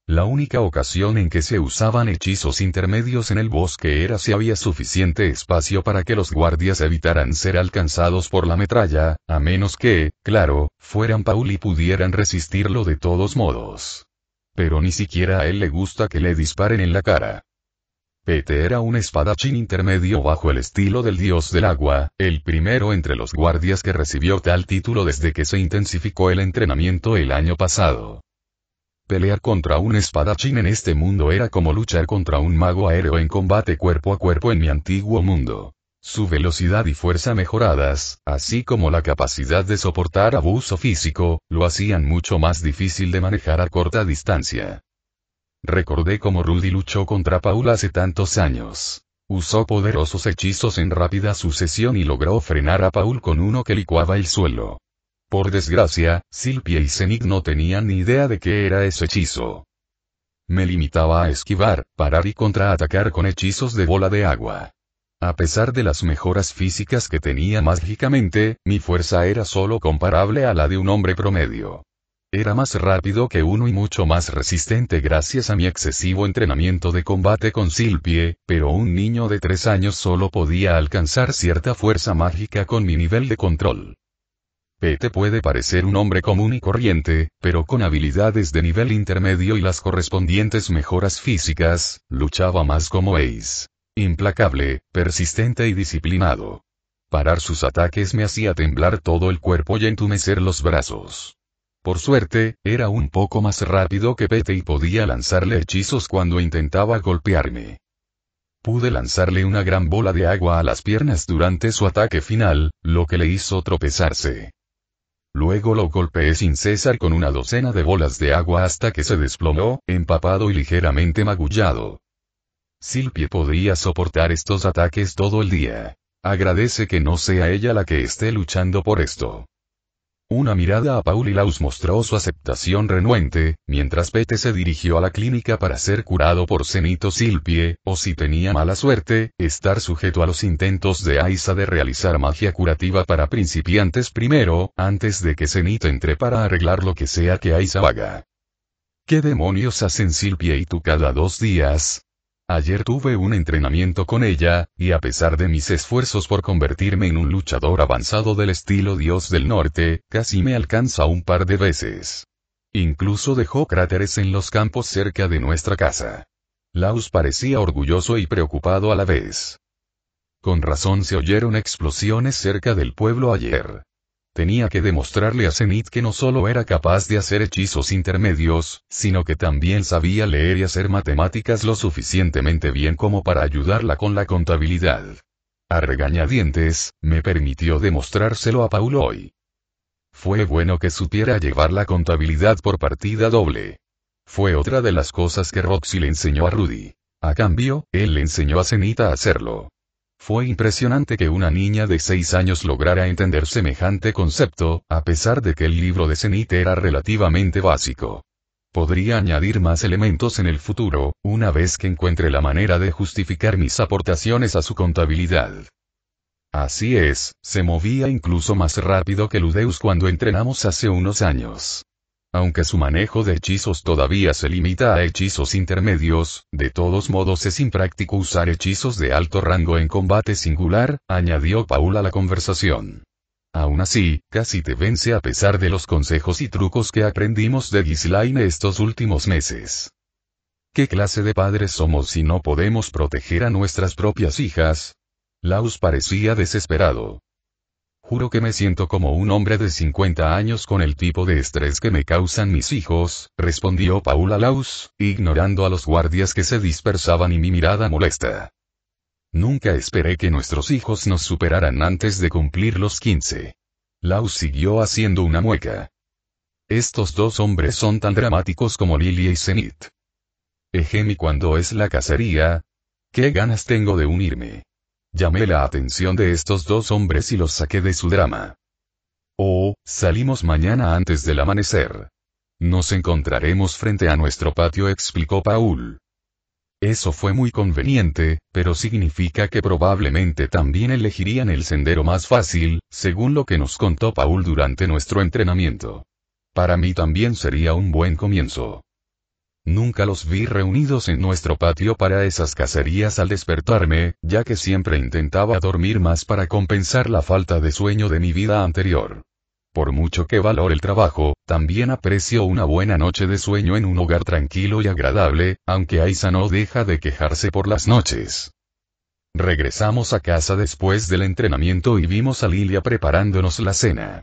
La única ocasión en que se usaban hechizos intermedios en el bosque era si había suficiente espacio para que los guardias evitaran ser alcanzados por la metralla, a menos que, claro, fueran Paul y pudieran resistirlo de todos modos. Pero ni siquiera a él le gusta que le disparen en la cara. Pete era un espadachín intermedio bajo el estilo del dios del agua, el primero entre los guardias que recibió tal título desde que se intensificó el entrenamiento el año pasado. Pelear contra un espadachín en este mundo era como luchar contra un mago aéreo en combate cuerpo a cuerpo en mi antiguo mundo. Su velocidad y fuerza mejoradas, así como la capacidad de soportar abuso físico, lo hacían mucho más difícil de manejar a corta distancia. Recordé cómo Rudy luchó contra Paul hace tantos años. Usó poderosos hechizos en rápida sucesión y logró frenar a Paul con uno que licuaba el suelo. Por desgracia, Silpia y Zenith no tenían ni idea de qué era ese hechizo. Me limitaba a esquivar, parar y contraatacar con hechizos de bola de agua. A pesar de las mejoras físicas que tenía mágicamente, mi fuerza era solo comparable a la de un hombre promedio. Era más rápido que uno y mucho más resistente gracias a mi excesivo entrenamiento de combate con Silpie, pero un niño de 3 años solo podía alcanzar cierta fuerza mágica con mi nivel de control. Pete puede parecer un hombre común y corriente, pero con habilidades de nivel intermedio y las correspondientes mejoras físicas, luchaba más como Ace. Implacable, persistente y disciplinado. Parar sus ataques me hacía temblar todo el cuerpo y entumecer los brazos. Por suerte, era un poco más rápido que Pete y podía lanzarle hechizos cuando intentaba golpearme. Pude lanzarle una gran bola de agua a las piernas durante su ataque final, lo que le hizo tropezarse. Luego lo golpeé sin cesar con una docena de bolas de agua hasta que se desplomó, empapado y ligeramente magullado. Silpie podría soportar estos ataques todo el día. Agradece que no sea ella la que esté luchando por esto. Una mirada a Paul y Laus mostró su aceptación renuente, mientras Pete se dirigió a la clínica para ser curado por Zenith o Silpie, o si tenía mala suerte, estar sujeto a los intentos de Aiza de realizar magia curativa para principiantes primero, antes de que Zenith entre para arreglar lo que sea que Aiza haga. ¿Qué demonios hacen Silpie y tú cada 2 días? Ayer tuve un entrenamiento con ella, y a pesar de mis esfuerzos por convertirme en un luchador avanzado del estilo Dios del Norte, casi me alcanza un par de veces. Incluso dejó cráteres en los campos cerca de nuestra casa. Laus parecía orgulloso y preocupado a la vez. Con razón se oyeron explosiones cerca del pueblo ayer. Tenía que demostrarle a Zenith que no solo era capaz de hacer hechizos intermedios, sino que también sabía leer y hacer matemáticas lo suficientemente bien como para ayudarla con la contabilidad. A regañadientes, me permitió demostrárselo a Paul hoy. Fue bueno que supiera llevar la contabilidad por partida doble. Fue otra de las cosas que Roxy le enseñó a Rudy. A cambio, él le enseñó a Zenith a hacerlo. Fue impresionante que una niña de 6 años lograra entender semejante concepto, a pesar de que el libro de Zenith era relativamente básico. Podría añadir más elementos en el futuro, una vez que encuentre la manera de justificar mis aportaciones a su contabilidad. Así es, se movía incluso más rápido que Ludeus cuando entrenamos hace unos años. Aunque su manejo de hechizos todavía se limita a hechizos intermedios, de todos modos es impráctico usar hechizos de alto rango en combate singular, añadió Paul a la conversación. Aún así, casi te vence a pesar de los consejos y trucos que aprendimos de Ghislaine estos últimos meses. ¿Qué clase de padres somos si no podemos proteger a nuestras propias hijas? Laus parecía desesperado. Juro que me siento como un hombre de 50 años con el tipo de estrés que me causan mis hijos, respondió Paul a Laus, ignorando a los guardias que se dispersaban y mi mirada molesta. Nunca esperé que nuestros hijos nos superaran antes de cumplir los 15. Laus siguió haciendo una mueca. Estos dos hombres son tan dramáticos como Lilia y Zenith. Ejemi, cuando es la cacería. ¿Qué ganas tengo de unirme? Llamé la atención de estos dos hombres y los saqué de su drama. Oh, salimos mañana antes del amanecer. Nos encontraremos frente a nuestro patio, explicó Paul. Eso fue muy conveniente, pero significa que probablemente también elegirían el sendero más fácil, según lo que nos contó Paul durante nuestro entrenamiento. Para mí también sería un buen comienzo. Nunca los vi reunidos en nuestro patio para esas cacerías al despertarme, ya que siempre intentaba dormir más para compensar la falta de sueño de mi vida anterior. Por mucho que valore el trabajo, también aprecio una buena noche de sueño en un hogar tranquilo y agradable, aunque Aisa no deja de quejarse por las noches. Regresamos a casa después del entrenamiento y vimos a Lilia preparándonos la cena.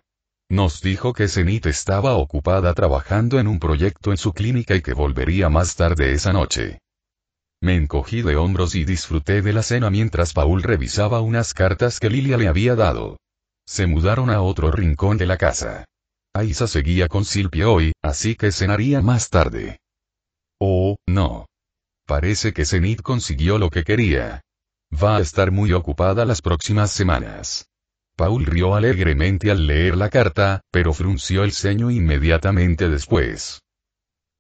Nos dijo que Zenith estaba ocupada trabajando en un proyecto en su clínica y que volvería más tarde esa noche. Me encogí de hombros y disfruté de la cena mientras Paul revisaba unas cartas que Lilia le había dado. Se mudaron a otro rincón de la casa. Aisa seguía con Silpia hoy, así que cenaría más tarde. Oh, no. Parece que Zenith consiguió lo que quería. Va a estar muy ocupada las próximas semanas. Paul rió alegremente al leer la carta, pero frunció el ceño inmediatamente después.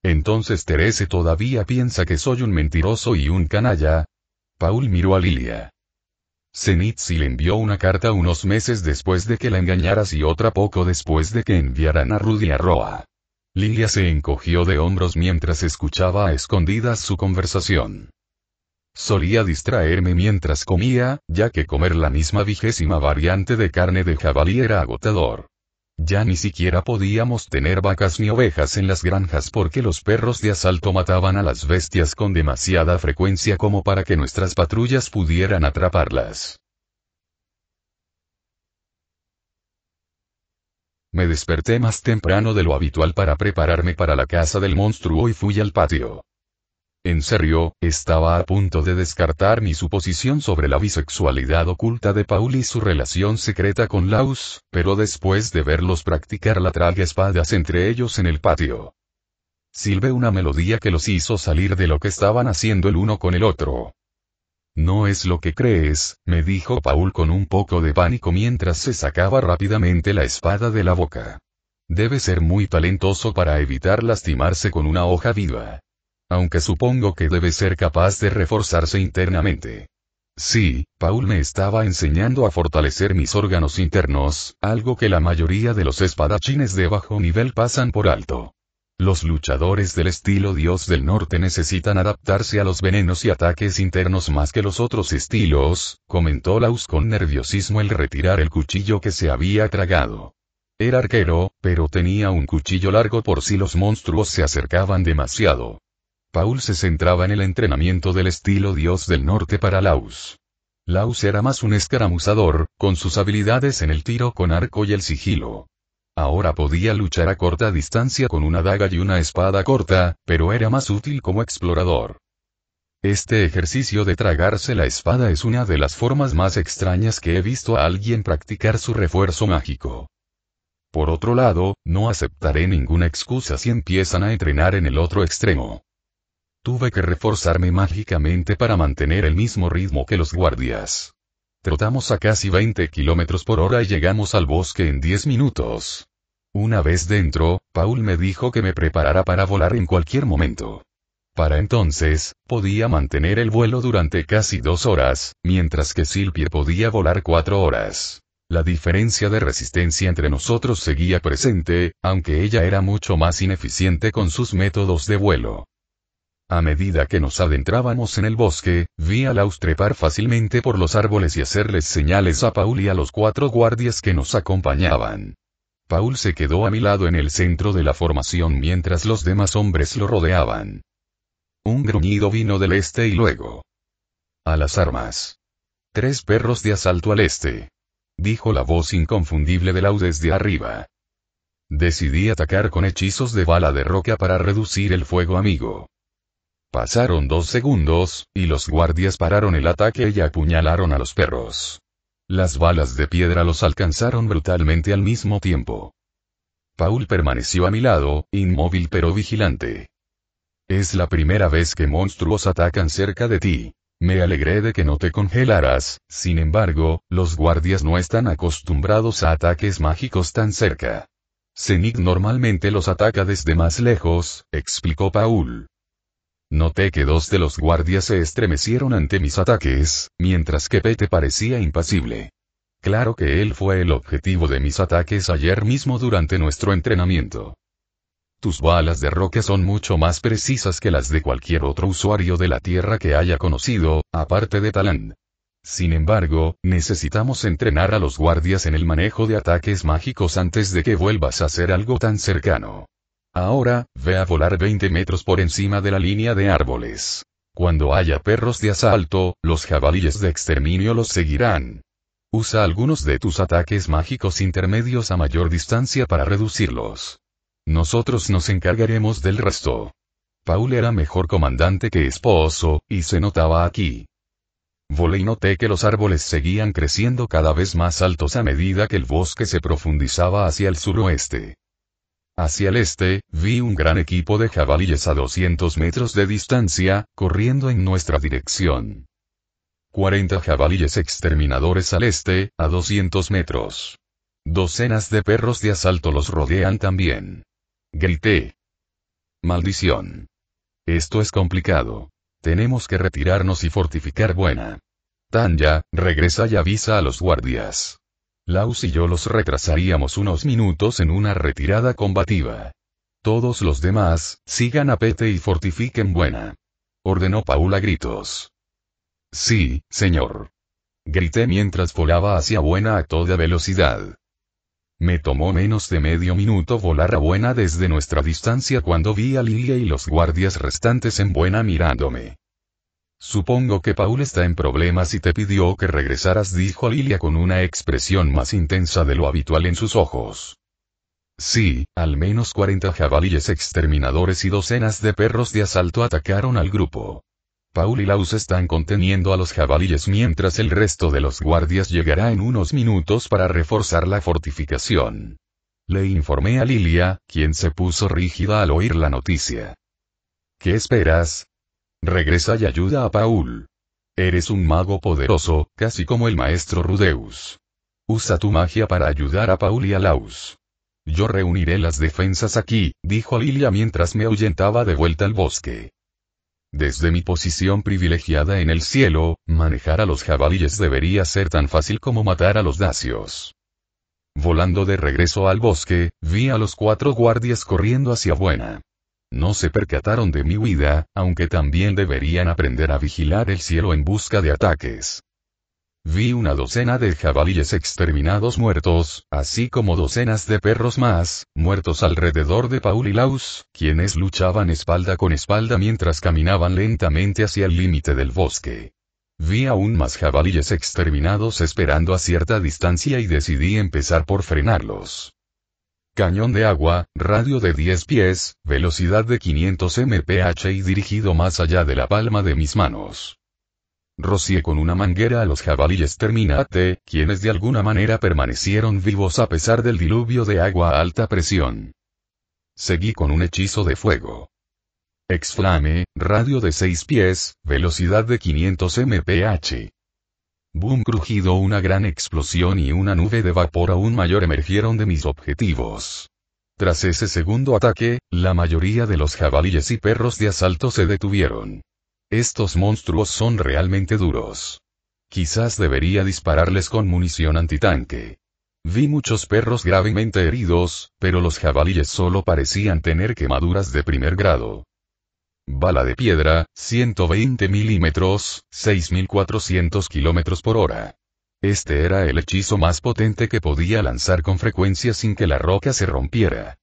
¿Entonces Therese todavía piensa que soy un mentiroso y un canalla? Paul miró a Lilia. Zenith sí le envió una carta unos meses después de que la engañaras y otra poco después de que enviaran a Rudy a Roa. Lilia se encogió de hombros mientras escuchaba a escondidas su conversación. Solía distraerme mientras comía, ya que comer la misma 20ª variante de carne de jabalí era agotador. Ya ni siquiera podíamos tener vacas ni ovejas en las granjas porque los perros de asalto mataban a las bestias con demasiada frecuencia como para que nuestras patrullas pudieran atraparlas. Me desperté más temprano de lo habitual para prepararme para la caza del monstruo y fui al patio. En serio, estaba a punto de descartar mi suposición sobre la bisexualidad oculta de Paul y su relación secreta con Laus, pero después de verlos practicar la tragaespadas entre ellos en el patio, silbé una melodía que los hizo salir de lo que estaban haciendo el uno con el otro. No es lo que crees, me dijo Paul con un poco de pánico mientras se sacaba rápidamente la espada de la boca. Debe ser muy talentoso para evitar lastimarse con una hoja viva. Aunque supongo que debe ser capaz de reforzarse internamente. Sí, Paul me estaba enseñando a fortalecer mis órganos internos, algo que la mayoría de los espadachines de bajo nivel pasan por alto. Los luchadores del estilo Dios del Norte necesitan adaptarse a los venenos y ataques internos más que los otros estilos, comentó Laus con nerviosismo al retirar el cuchillo que se había tragado. Era arquero, pero tenía un cuchillo largo por si los monstruos se acercaban demasiado. Paul se centraba en el entrenamiento del estilo Dios del Norte para Laus. Laus era más un escaramuzador, con sus habilidades en el tiro con arco y el sigilo. Ahora podía luchar a corta distancia con una daga y una espada corta, pero era más útil como explorador. Este ejercicio de tragarse la espada es una de las formas más extrañas que he visto a alguien practicar su refuerzo mágico. Por otro lado, no aceptaré ninguna excusa si empiezan a entrenar en el otro extremo. Tuve que reforzarme mágicamente para mantener el mismo ritmo que los guardias. Trotamos a casi 20 km/h y llegamos al bosque en 10 minutos. Una vez dentro, Paul me dijo que me preparara para volar en cualquier momento. Para entonces, podía mantener el vuelo durante casi 2 horas, mientras que Silpia podía volar 4 horas. La diferencia de resistencia entre nosotros seguía presente, aunque ella era mucho más ineficiente con sus métodos de vuelo. A medida que nos adentrábamos en el bosque, vi a Laus trepar fácilmente por los árboles y hacerles señales a Paul y a los 4 guardias que nos acompañaban. Paul se quedó a mi lado en el centro de la formación mientras los demás hombres lo rodeaban. Un gruñido vino del este y luego. A las armas. 3 perros de asalto al este. Dijo la voz inconfundible de Lau desde arriba. Decidí atacar con hechizos de bala de roca para reducir el fuego amigo. Pasaron 2 segundos, y los guardias pararon el ataque y apuñalaron a los perros. Las balas de piedra los alcanzaron brutalmente al mismo tiempo. Paul permaneció a mi lado, inmóvil pero vigilante. Es la primera vez que monstruos atacan cerca de ti. Me alegré de que no te congelaras, sin embargo, los guardias no están acostumbrados a ataques mágicos tan cerca. Zenith normalmente los ataca desde más lejos, explicó Paul. Noté que 2 de los guardias se estremecieron ante mis ataques, mientras que Pete parecía impasible. Claro que él fue el objetivo de mis ataques ayer mismo durante nuestro entrenamiento. Tus balas de roca son mucho más precisas que las de cualquier otro usuario de la Tierra que haya conocido, aparte de Talant. Sin embargo, necesitamos entrenar a los guardias en el manejo de ataques mágicos antes de que vuelvas a hacer algo tan cercano. Ahora, ve a volar 20 metros por encima de la línea de árboles. Cuando haya perros de asalto, los jabalíes de exterminio los seguirán. Usa algunos de tus ataques mágicos intermedios a mayor distancia para reducirlos. Nosotros nos encargaremos del resto. Paul era mejor comandante que esposo, y se notaba aquí. Volé y noté que los árboles seguían creciendo cada vez más altos a medida que el bosque se profundizaba hacia el suroeste. Hacia el este, vi un gran equipo de jabalíes a 200 metros de distancia, corriendo en nuestra dirección. 40 jabalíes exterminadores al este, a 200 metros. Docenas de perros de asalto los rodean también. Grité. Maldición. Esto es complicado. Tenemos que retirarnos y fortificar Buena. Tanya, regresa y avisa a los guardias. Laus y yo los retrasaríamos unos minutos en una retirada combativa. Todos los demás, sigan a Pete y fortifiquen Buena. Ordenó Paul a gritos. Sí, señor. Grité mientras volaba hacia Buena a toda velocidad. Me tomó menos de medio minuto volar a Buena desde nuestra distancia cuando vi a Lilia y los guardias restantes en Buena mirándome. Supongo que Paul está en problemas y te pidió que regresaras, dijo Lilia con una expresión más intensa de lo habitual en sus ojos. Sí, al menos 40 jabalíes exterminadores y docenas de perros de asalto atacaron al grupo. Paul y Laus están conteniendo a los jabalíes mientras el resto de los guardias llegará en unos minutos para reforzar la fortificación. Le informé a Lilia, quien se puso rígida al oír la noticia. ¿Qué esperas? Regresa y ayuda a Paul. Eres un mago poderoso, casi como el maestro Rudeus. Usa tu magia para ayudar a Paul y a Laus. Yo reuniré las defensas aquí, dijo Lilia mientras me ahuyentaba de vuelta al bosque. Desde mi posición privilegiada en el cielo, manejar a los jabalíes debería ser tan fácil como matar a los dacios. Volando de regreso al bosque, vi a los 4 guardias corriendo hacia Buena. No se percataron de mi huida, aunque también deberían aprender a vigilar el cielo en busca de ataques. Vi una docena de jabalíes exterminados muertos, así como docenas de perros más, muertos alrededor de Paul y Laus, quienes luchaban espalda con espalda mientras caminaban lentamente hacia el límite del bosque. Vi aún más jabalíes exterminados esperando a cierta distancia y decidí empezar por frenarlos. Cañón de agua, radio de 10 pies, velocidad de 500 mph y dirigido más allá de la palma de mis manos. Rocié con una manguera a los jabalíes Terminate, quienes de alguna manera permanecieron vivos a pesar del diluvio de agua a alta presión. Seguí con un hechizo de fuego. Exflame, radio de 6 pies, velocidad de 500 mph. Boom, crujido, una gran explosión y una nube de vapor aún mayor emergieron de mis objetivos. Tras ese segundo ataque, la mayoría de los jabalíes y perros de asalto se detuvieron. Estos monstruos son realmente duros. Quizás debería dispararles con munición antitanque. Vi muchos perros gravemente heridos, pero los jabalíes solo parecían tener quemaduras de primer grado. Bala de piedra, 120 milímetros, 6.400 kilómetros por hora. Este era el hechizo más potente que podía lanzar con frecuencia sin que la roca se rompiera.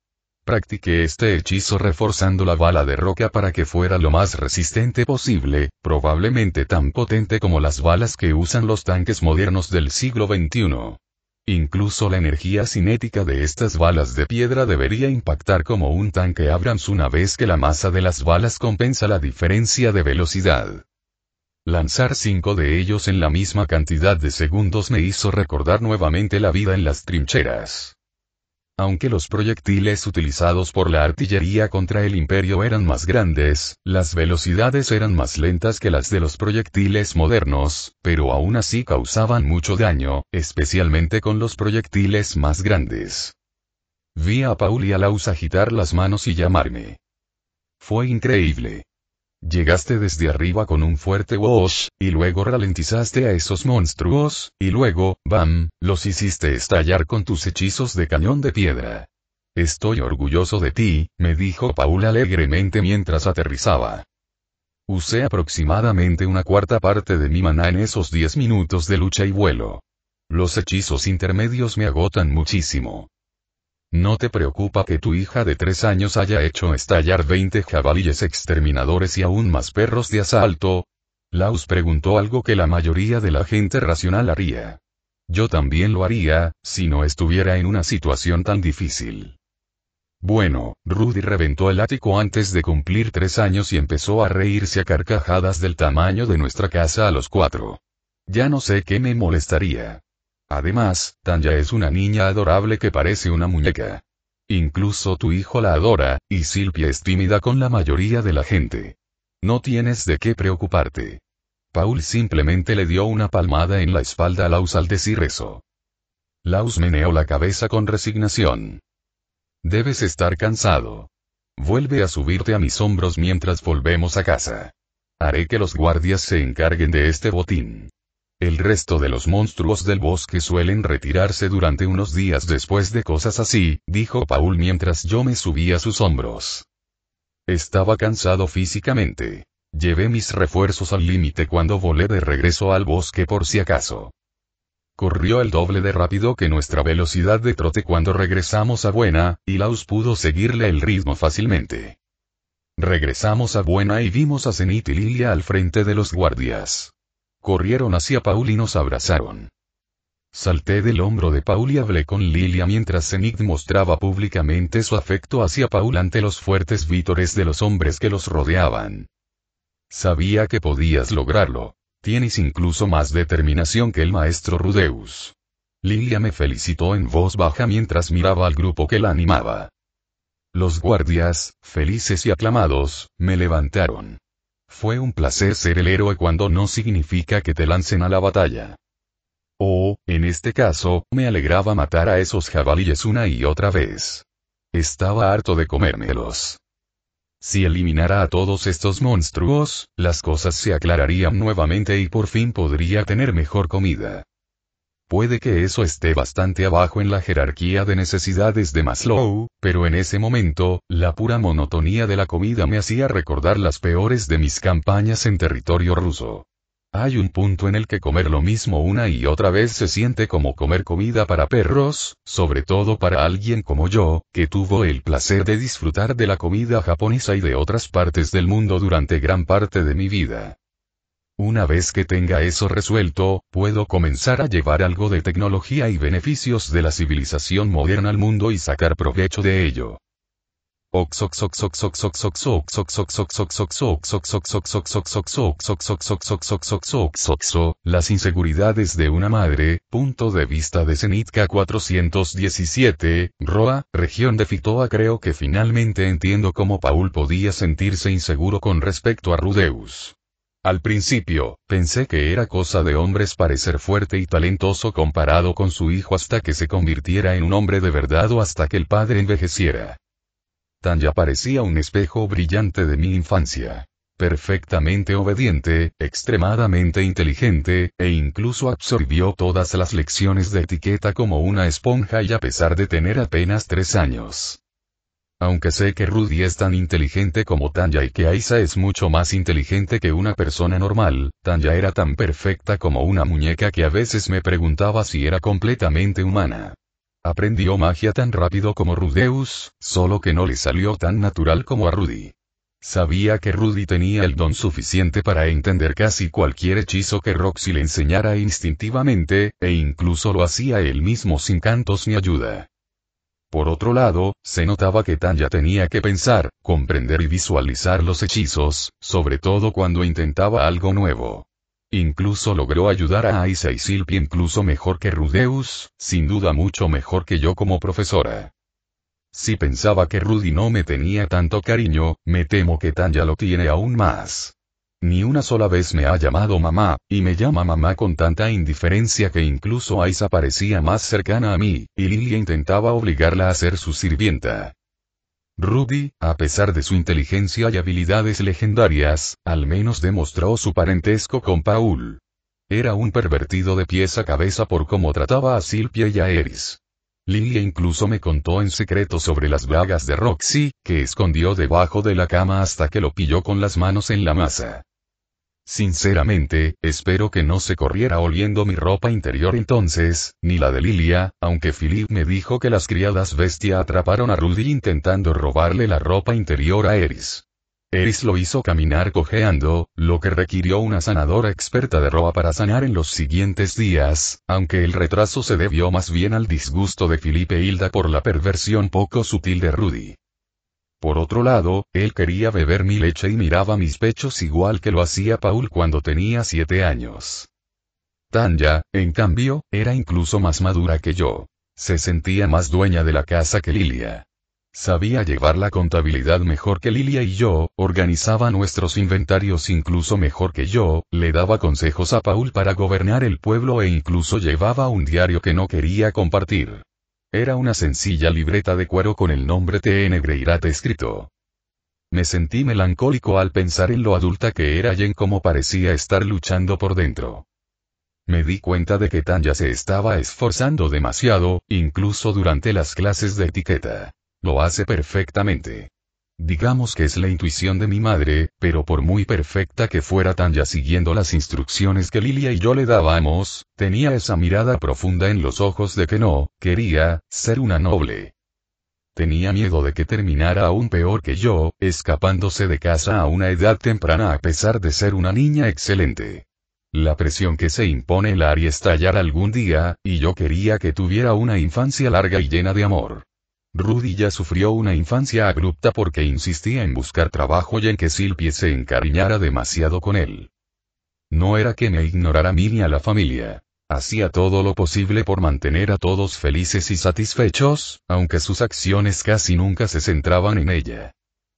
Practiqué este hechizo reforzando la bala de roca para que fuera lo más resistente posible, probablemente tan potente como las balas que usan los tanques modernos del siglo XXI. Incluso la energía cinética de estas balas de piedra debería impactar como un tanque Abrams una vez que la masa de las balas compensa la diferencia de velocidad. Lanzar 5 de ellos en la misma cantidad de segundos me hizo recordar nuevamente la vida en las trincheras. Aunque los proyectiles utilizados por la artillería contra el Imperio eran más grandes, las velocidades eran más lentas que las de los proyectiles modernos, pero aún así causaban mucho daño, especialmente con los proyectiles más grandes. Vi a Paul y a Laus agitar las manos y llamarme. Fue increíble. Llegaste desde arriba con un fuerte whoosh, y luego ralentizaste a esos monstruos, y luego, ¡bam!, los hiciste estallar con tus hechizos de cañón de piedra. Estoy orgulloso de ti, me dijo Paul alegremente mientras aterrizaba. Usé aproximadamente una cuarta parte de mi maná en esos 10 minutos de lucha y vuelo. Los hechizos intermedios me agotan muchísimo. ¿No te preocupa que tu hija de 3 años haya hecho estallar 20 jabalíes exterminadores y aún más perros de asalto? Laus preguntó algo que la mayoría de la gente racional haría. Yo también lo haría, si no estuviera en una situación tan difícil. Bueno, Rudy reventó el ático antes de cumplir 3 años y empezó a reírse a carcajadas del tamaño de nuestra casa a los 4. Ya no sé qué me molestaría. Además, Tanya es una niña adorable que parece una muñeca. Incluso tu hijo la adora, y Silvia es tímida con la mayoría de la gente. No tienes de qué preocuparte. Paul simplemente le dio una palmada en la espalda a Laus al decir eso. Laus meneó la cabeza con resignación. Debes estar cansado. Vuelve a subirte a mis hombros mientras volvemos a casa. Haré que los guardias se encarguen de este botín. El resto de los monstruos del bosque suelen retirarse durante unos días después de cosas así, dijo Paul mientras yo me subí a sus hombros. Estaba cansado físicamente. Llevé mis refuerzos al límite cuando volé de regreso al bosque por si acaso. Corrió el doble de rápido que nuestra velocidad de trote cuando regresamos a Buena, y Laus pudo seguirle el ritmo fácilmente. Regresamos a Buena y vimos a Zenith y Lilia al frente de los guardias. Corrieron hacia Paul y nos abrazaron. Salté del hombro de Paul y hablé con Lilia mientras Zenith mostraba públicamente su afecto hacia Paul ante los fuertes vítores de los hombres que los rodeaban. Sabía que podías lograrlo. Tienes incluso más determinación que el maestro Rudeus. Lilia me felicitó en voz baja mientras miraba al grupo que la animaba. Los guardias, felices y aclamados, me levantaron. Fue un placer ser el héroe cuando no significa que te lancen a la batalla. En este caso, me alegraba matar a esos jabalíes una y otra vez. Estaba harto de comérmelos. Si eliminara a todos estos monstruos, las cosas se aclararían nuevamente y por fin podría tener mejor comida. Puede que eso esté bastante abajo en la jerarquía de necesidades de Maslow, pero en ese momento, la pura monotonía de la comida me hacía recordar las peores de mis campañas en territorio ruso. Hay un punto en el que comer lo mismo una y otra vez se siente como comer comida para perros, sobre todo para alguien como yo, que tuvo el placer de disfrutar de la comida japonesa y de otras partes del mundo durante gran parte de mi vida. Una vez que tenga eso resuelto, puedo comenzar a llevar algo de tecnología y beneficios de la civilización moderna al mundo y sacar provecho de ello. Las inseguridades de una madre, punto de vista de Zenith K417, Roa, región de Fitoa. Creo que finalmente entiendo cómo Paul podía sentirse inseguro con respecto a Rudeus. Al principio, pensé que era cosa de hombres parecer fuerte y talentoso comparado con su hijo hasta que se convirtiera en un hombre de verdad o hasta que el padre envejeciera. Tanya parecía un espejo brillante de mi infancia. Perfectamente obediente, extremadamente inteligente, e incluso absorbió todas las lecciones de etiqueta como una esponja y a pesar de tener apenas 3 años. Aunque sé que Rudy es tan inteligente como Tanya y que Aisa es mucho más inteligente que una persona normal, Tanya era tan perfecta como una muñeca que a veces me preguntaba si era completamente humana. Aprendió magia tan rápido como Rudeus, solo que no le salió tan natural como a Rudy. Sabía que Rudy tenía el don suficiente para entender casi cualquier hechizo que Roxy le enseñara instintivamente, e incluso lo hacía él mismo sin cantos ni ayuda. Por otro lado, se notaba que Tanya tenía que pensar, comprender y visualizar los hechizos, sobre todo cuando intentaba algo nuevo. Incluso logró ayudar a Aisa y Silpy incluso mejor que Rudeus, sin duda mucho mejor que yo como profesora. Si pensaba que Rudy no me tenía tanto cariño, me temo que Tanya lo tiene aún más. Ni una sola vez me ha llamado mamá, y me llama mamá con tanta indiferencia que incluso Aisa parecía más cercana a mí, y Lilia intentaba obligarla a ser su sirvienta. Rudy, a pesar de su inteligencia y habilidades legendarias, al menos demostró su parentesco con Paul. Era un pervertido de pies a cabeza por cómo trataba a Silpy y a Eris. Lilia incluso me contó en secreto sobre las bragas de Roxy, que escondió debajo de la cama hasta que lo pilló con las manos en la masa. Sinceramente, espero que no se corriera oliendo mi ropa interior entonces, ni la de Lilia, aunque Philip me dijo que las criadas bestia atraparon a Rudy intentando robarle la ropa interior a Eris. Eris lo hizo caminar cojeando, lo que requirió una sanadora experta de Roa para sanar en los siguientes días, aunque el retraso se debió más bien al disgusto de Philip e Hilda por la perversión poco sutil de Rudy. Por otro lado, él quería beber mi leche y miraba mis pechos igual que lo hacía Paul cuando tenía 7 años. Tanya, en cambio, era incluso más madura que yo. Se sentía más dueña de la casa que Lilia. Sabía llevar la contabilidad mejor que Lilia y yo, organizaba nuestros inventarios incluso mejor que yo, le daba consejos a Paul para gobernar el pueblo e incluso llevaba un diario que no quería compartir. Era una sencilla libreta de cuero con el nombre T.N. Greirat escrito. Me sentí melancólico al pensar en lo adulta que era y en cómo parecía estar luchando por dentro. Me di cuenta de que Tanya se estaba esforzando demasiado, incluso durante las clases de etiqueta. Lo hace perfectamente. Digamos que es la intuición de mi madre, pero por muy perfecta que fuera Tanya siguiendo las instrucciones que Lilia y yo le dábamos, tenía esa mirada profunda en los ojos de que no quería ser una noble. Tenía miedo de que terminara aún peor que yo, escapándose de casa a una edad temprana a pesar de ser una niña excelente. La presión que se impone la haría estallar algún día, y yo quería que tuviera una infancia larga y llena de amor. Rudy ya sufrió una infancia abrupta porque insistía en buscar trabajo y en que Silpy se encariñara demasiado con él. No era que me ignorara a mí ni a la familia. Hacía todo lo posible por mantener a todos felices y satisfechos, aunque sus acciones casi nunca se centraban en ella.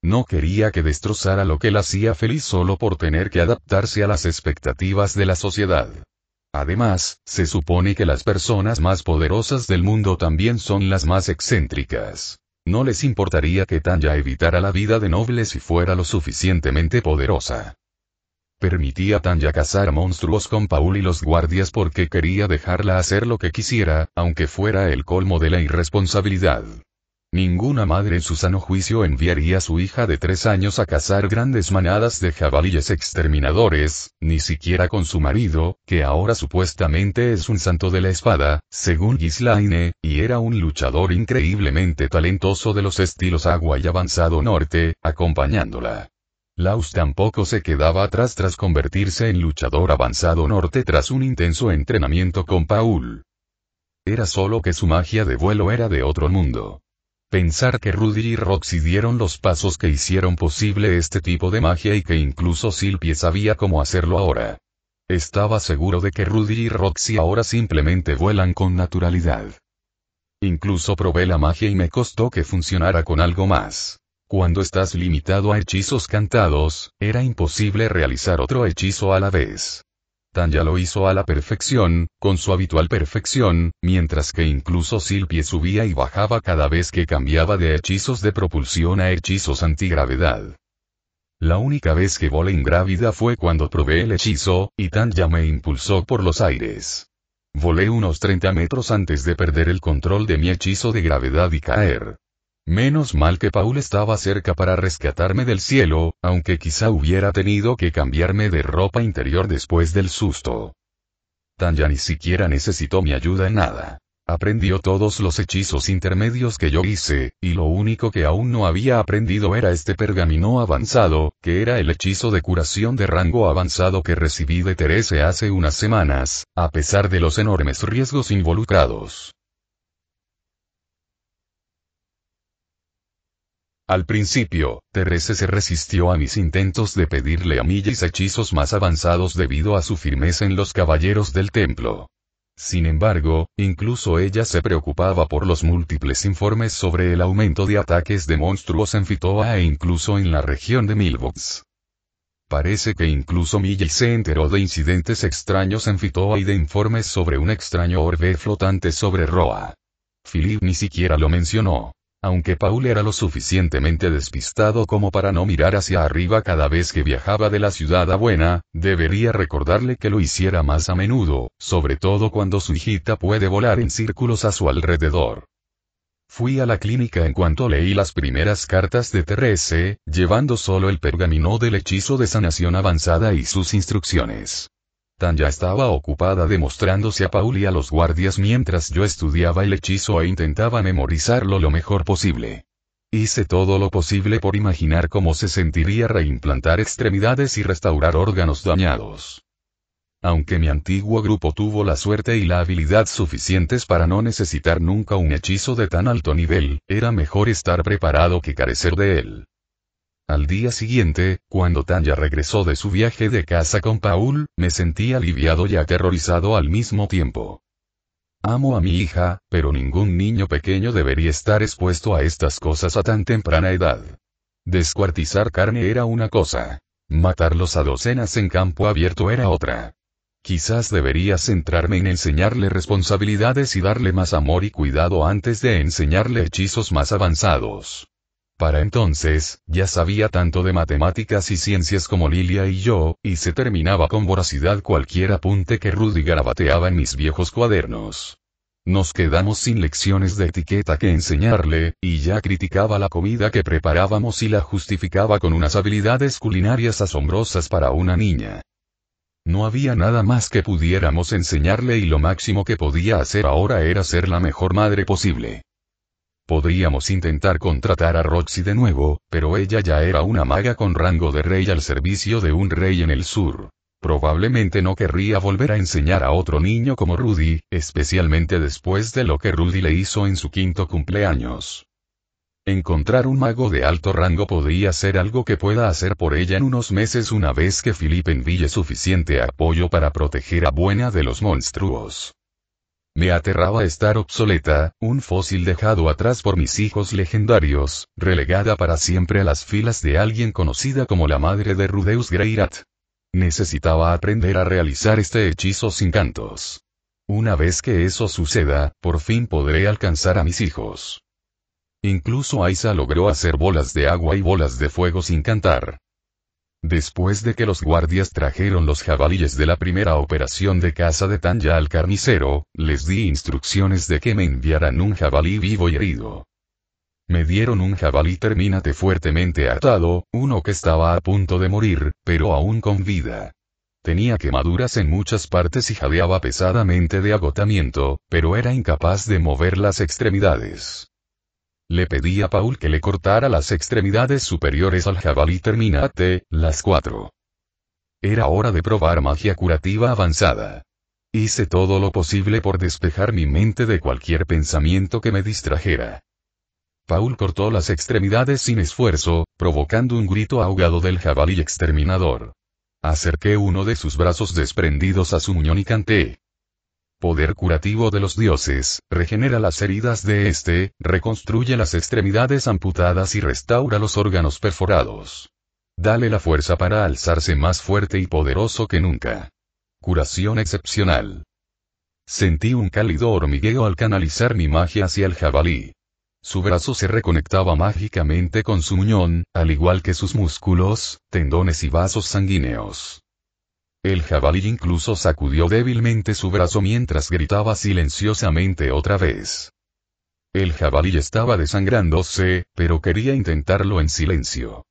No quería que destrozara lo que la hacía feliz solo por tener que adaptarse a las expectativas de la sociedad. Además, se supone que las personas más poderosas del mundo también son las más excéntricas. No les importaría que Tanya evitara la vida de noble si fuera lo suficientemente poderosa. Permitía a Tanya cazar monstruos con Paul y los guardias porque quería dejarla hacer lo que quisiera, aunque fuera el colmo de la irresponsabilidad. Ninguna madre en su sano juicio enviaría a su hija de 3 años a cazar grandes manadas de jabalíes exterminadores, ni siquiera con su marido, que ahora supuestamente es un santo de la espada, según Ghislaine, y era un luchador increíblemente talentoso de los estilos agua y avanzado norte, acompañándola. Laus tampoco se quedaba atrás tras convertirse en luchador avanzado norte tras un intenso entrenamiento con Paul. Era solo que su magia de vuelo era de otro mundo. Pensar que Rudy y Roxy dieron los pasos que hicieron posible este tipo de magia y que incluso Silpy sabía cómo hacerlo ahora. Estaba seguro de que Rudy y Roxy ahora simplemente vuelan con naturalidad. Incluso probé la magia y me costó que funcionara con algo más. Cuando estás limitado a hechizos cantados, era imposible realizar otro hechizo a la vez. Tanya lo hizo a la perfección, con su habitual perfección, mientras que incluso Silpy subía y bajaba cada vez que cambiaba de hechizos de propulsión a hechizos antigravedad. La única vez que volé ingrávida fue cuando probé el hechizo, y Tanya me impulsó por los aires. Volé unos 30 metros antes de perder el control de mi hechizo de gravedad y caer. Menos mal que Paul estaba cerca para rescatarme del cielo, aunque quizá hubiera tenido que cambiarme de ropa interior después del susto. Tanya ni siquiera necesitó mi ayuda en nada. Aprendió todos los hechizos intermedios que yo hice, y lo único que aún no había aprendido era este pergamino avanzado, que era el hechizo de curación de rango avanzado que recibí de Therese hace unas semanas, a pesar de los enormes riesgos involucrados. Al principio, Therese se resistió a mis intentos de pedirle a Millis hechizos más avanzados debido a su firmeza en los caballeros del templo. Sin embargo, incluso ella se preocupaba por los múltiples informes sobre el aumento de ataques de monstruos en Fitoa e incluso en la región de Milbox. Parece que incluso Millis se enteró de incidentes extraños en Fitoa y de informes sobre un extraño orbe flotante sobre Roa. Philip ni siquiera lo mencionó. Aunque Paul era lo suficientemente despistado como para no mirar hacia arriba cada vez que viajaba de la ciudad a Buena, debería recordarle que lo hiciera más a menudo, sobre todo cuando su hijita puede volar en círculos a su alrededor. Fui a la clínica en cuanto leí las primeras cartas de Therese, llevando solo el pergamino del hechizo de sanación avanzada y sus instrucciones. Tanya estaba ocupada demostrándose a Paul y a los guardias mientras yo estudiaba el hechizo e intentaba memorizarlo lo mejor posible. Hice todo lo posible por imaginar cómo se sentiría reimplantar extremidades y restaurar órganos dañados. Aunque mi antiguo grupo tuvo la suerte y la habilidad suficientes para no necesitar nunca un hechizo de tan alto nivel, era mejor estar preparado que carecer de él. Al día siguiente, cuando Tanya regresó de su viaje de casa con Paul, me sentí aliviado y aterrorizado al mismo tiempo. Amo a mi hija, pero ningún niño pequeño debería estar expuesto a estas cosas a tan temprana edad. Descuartizar carne era una cosa. Matarlos a docenas en campo abierto era otra. Quizás debería centrarme en enseñarle responsabilidades y darle más amor y cuidado antes de enseñarle hechizos más avanzados. Para entonces, ya sabía tanto de matemáticas y ciencias como Lilia y yo, y se terminaba con voracidad cualquier apunte que Rudy garabateaba en mis viejos cuadernos. Nos quedamos sin lecciones de etiqueta que enseñarle, y ya criticaba la comida que preparábamos y la justificaba con unas habilidades culinarias asombrosas para una niña. No había nada más que pudiéramos enseñarle y lo máximo que podía hacer ahora era ser la mejor madre posible. Podríamos intentar contratar a Roxy de nuevo, pero ella ya era una maga con rango de rey al servicio de un rey en el sur. Probablemente no querría volver a enseñar a otro niño como Rudy, especialmente después de lo que Rudy le hizo en su 5º cumpleaños. Encontrar un mago de alto rango podría ser algo que pueda hacer por ella en unos meses una vez que Philip envíe suficiente apoyo para proteger a Buena de los monstruos. Me aterraba estar obsoleta, un fósil dejado atrás por mis hijos legendarios, relegada para siempre a las filas de alguien conocida como la madre de Rudeus Greirat. Necesitaba aprender a realizar este hechizo sin cantos. Una vez que eso suceda, por fin podré alcanzar a mis hijos. Incluso Aisa logró hacer bolas de agua y bolas de fuego sin cantar. Después de que los guardias trajeron los jabalíes de la primera operación de caza de Tanya al carnicero, les di instrucciones de que me enviaran un jabalí vivo y herido. Me dieron un jabalí terminate fuertemente atado, uno que estaba a punto de morir, pero aún con vida. Tenía quemaduras en muchas partes y jadeaba pesadamente de agotamiento, pero era incapaz de mover las extremidades. Le pedí a Paul que le cortara las extremidades superiores al jabalí terminate, las 4. Era hora de probar magia curativa avanzada. Hice todo lo posible por despejar mi mente de cualquier pensamiento que me distrajera. Paul cortó las extremidades sin esfuerzo, provocando un grito ahogado del jabalí exterminador. Acerqué uno de sus brazos desprendidos a su muñón y canté. Poder curativo de los dioses, regenera las heridas de este, reconstruye las extremidades amputadas y restaura los órganos perforados. Dale la fuerza para alzarse más fuerte y poderoso que nunca. Curación excepcional. Sentí un cálido hormigueo al canalizar mi magia hacia el jabalí. Su brazo se reconectaba mágicamente con su muñón, al igual que sus músculos, tendones y vasos sanguíneos. El jabalí incluso sacudió débilmente su brazo mientras gritaba silenciosamente otra vez. El jabalí estaba desangrándose, pero quería intentarlo en silencio.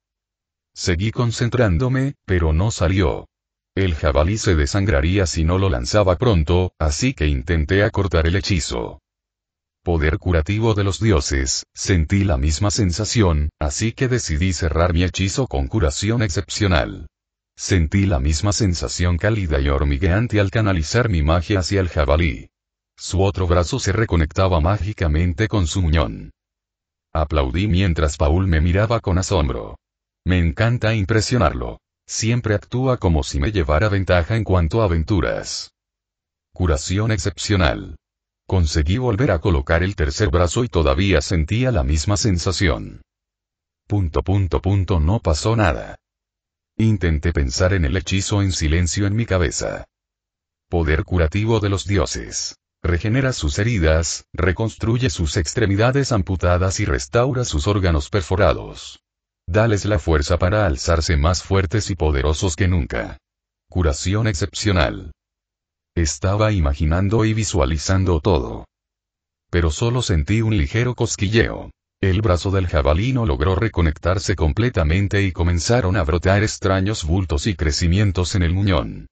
Seguí concentrándome, pero no salió. El jabalí se desangraría si no lo lanzaba pronto, así que intenté acortar el hechizo. Poder curativo de los dioses, sentí la misma sensación, así que decidí cerrar mi hechizo con curación excepcional. Sentí la misma sensación cálida y hormigueante al canalizar mi magia hacia el jabalí. Su otro brazo se reconectaba mágicamente con su muñón. Aplaudí mientras Paul me miraba con asombro. Me encanta impresionarlo. Siempre actúa como si me llevara ventaja en cuanto a aventuras. Curación excepcional. Conseguí volver a colocar el tercer brazo y todavía sentía la misma sensación. No pasó nada. Intenté pensar en el hechizo en silencio en mi cabeza. Poder curativo de los dioses. Regenera sus heridas, reconstruye sus extremidades amputadas y restaura sus órganos perforados. Dales la fuerza para alzarse más fuertes y poderosos que nunca. Curación excepcional. Estaba imaginando y visualizando todo. Pero solo sentí un ligero cosquilleo. El brazo del jabalí no logró reconectarse completamente y comenzaron a brotar extraños bultos y crecimientos en el muñón.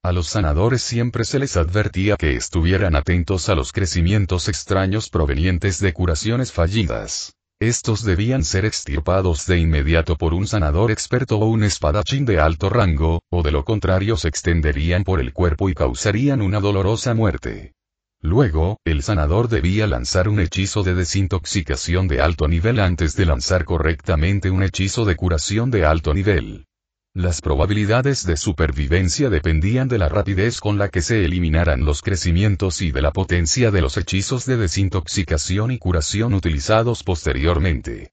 A los sanadores siempre se les advertía que estuvieran atentos a los crecimientos extraños provenientes de curaciones fallidas. Estos debían ser extirpados de inmediato por un sanador experto o un espadachín de alto rango, o de lo contrario se extenderían por el cuerpo y causarían una dolorosa muerte. Luego, el sanador debía lanzar un hechizo de desintoxicación de alto nivel antes de lanzar correctamente un hechizo de curación de alto nivel. Las probabilidades de supervivencia dependían de la rapidez con la que se eliminaran los crecimientos y de la potencia de los hechizos de desintoxicación y curación utilizados posteriormente.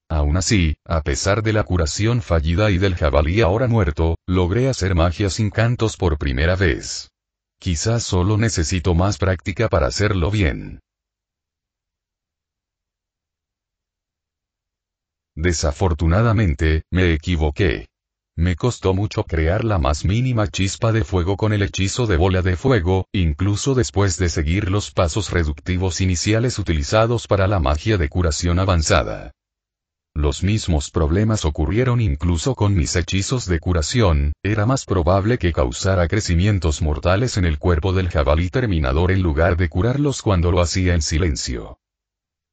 Aún así, a pesar de la curación fallida y del jabalí ahora muerto, logré hacer magia sin cantos por primera vez. Quizás solo necesito más práctica para hacerlo bien. Desafortunadamente, me equivoqué. Me costó mucho crear la más mínima chispa de fuego con el hechizo de bola de fuego, incluso después de seguir los pasos reductivos iniciales utilizados para la magia de curación avanzada. Los mismos problemas ocurrieron incluso con mis hechizos de curación, era más probable que causara crecimientos mortales en el cuerpo del jabalí terminador en lugar de curarlos cuando lo hacía en silencio.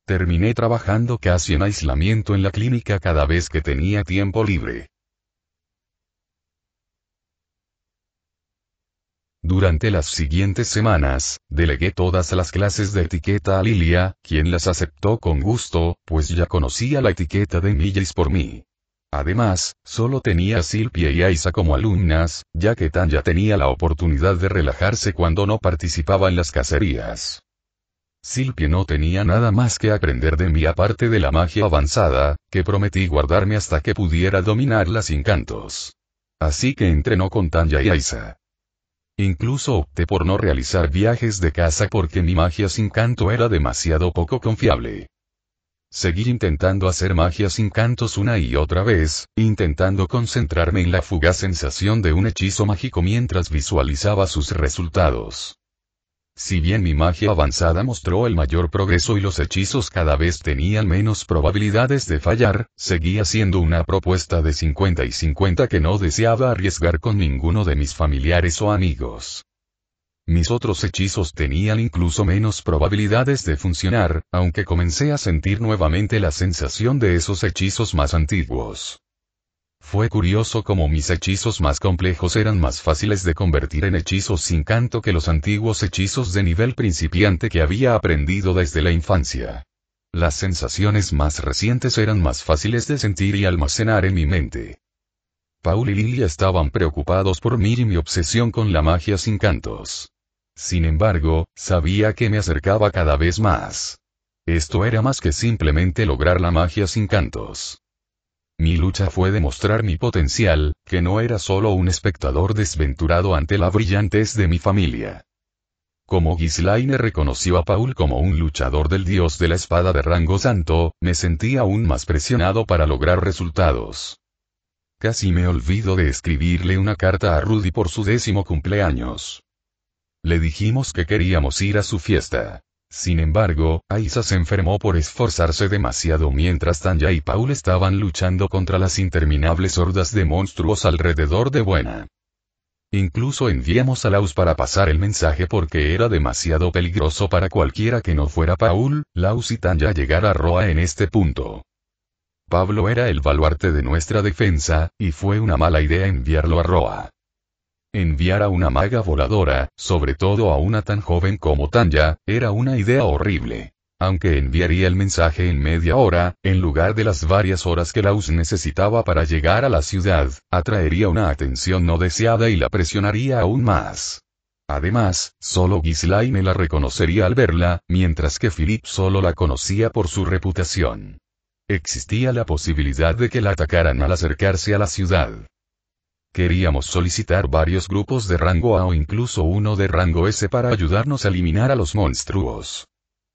Terminé trabajando casi en aislamiento en la clínica cada vez que tenía tiempo libre. Durante las siguientes semanas, delegué todas las clases de etiqueta a Lilia, quien las aceptó con gusto, pues ya conocía la etiqueta de Millis por mí. Además, solo tenía a Silpia y Aisa como alumnas, ya que Tanya tenía la oportunidad de relajarse cuando no participaba en las cacerías. Silpia no tenía nada más que aprender de mí aparte de la magia avanzada, que prometí guardarme hasta que pudiera dominarla sin cantos. Así que entrenó con Tanya y Aisa. Incluso opté por no realizar viajes de caza porque mi magia sin canto era demasiado poco confiable. Seguí intentando hacer magia sin cantos una y otra vez, intentando concentrarme en la fugaz sensación de un hechizo mágico mientras visualizaba sus resultados. Si bien mi magia avanzada mostró el mayor progreso y los hechizos cada vez tenían menos probabilidades de fallar, seguía siendo una propuesta de 50 y 50 que no deseaba arriesgar con ninguno de mis familiares o amigos. Mis otros hechizos tenían incluso menos probabilidades de funcionar, aunque comencé a sentir nuevamente la sensación de esos hechizos más antiguos. Fue curioso cómo mis hechizos más complejos eran más fáciles de convertir en hechizos sin canto que los antiguos hechizos de nivel principiante que había aprendido desde la infancia. Las sensaciones más recientes eran más fáciles de sentir y almacenar en mi mente. Paul y Lilia estaban preocupados por mí y mi obsesión con la magia sin cantos. Sin embargo, sabía que me acercaba cada vez más. Esto era más que simplemente lograr la magia sin cantos. Mi lucha fue demostrar mi potencial, que no era solo un espectador desventurado ante la brillantez de mi familia. Como Ghislaine reconoció a Paul como un luchador del dios de la espada de rango santo, me sentí aún más presionado para lograr resultados. Casi me olvido de escribirle una carta a Rudy por su 10º cumpleaños. Le dijimos que queríamos ir a su fiesta. Sin embargo, Aisa se enfermó por esforzarse demasiado mientras Tanya y Paul estaban luchando contra las interminables hordas de monstruos alrededor de Buena. Incluso enviamos a Laus para pasar el mensaje porque era demasiado peligroso para cualquiera que no fuera Paul, Laus y Tanya llegar a Roa en este punto. Pablo era el baluarte de nuestra defensa, y fue una mala idea enviarlo a Roa. Enviar a una maga voladora, sobre todo a una tan joven como Tanya, era una idea horrible. Aunque enviaría el mensaje en media hora, en lugar de las varias horas que Laus necesitaba para llegar a la ciudad, atraería una atención no deseada y la presionaría aún más. Además, solo Ghislaine la reconocería al verla, mientras que Philippe solo la conocía por su reputación. Existía la posibilidad de que la atacaran al acercarse a la ciudad. Queríamos solicitar varios grupos de rango A o incluso uno de rango S para ayudarnos a eliminar a los monstruos.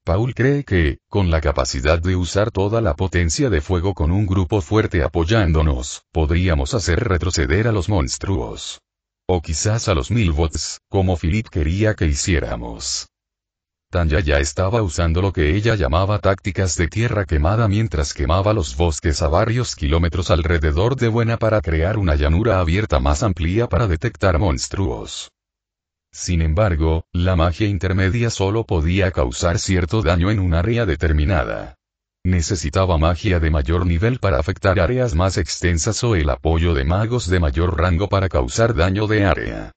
Paul cree que, con la capacidad de usar toda la potencia de fuego con un grupo fuerte apoyándonos, podríamos hacer retroceder a los monstruos. O quizás a los Milbots, como Philippe quería que hiciéramos. Tanya ya estaba usando lo que ella llamaba tácticas de tierra quemada mientras quemaba los bosques a varios kilómetros alrededor de Buena para crear una llanura abierta más amplia para detectar monstruos. Sin embargo, la magia intermedia solo podía causar cierto daño en un área determinada. Necesitaba magia de mayor nivel para afectar áreas más extensas o el apoyo de magos de mayor rango para causar daño de área.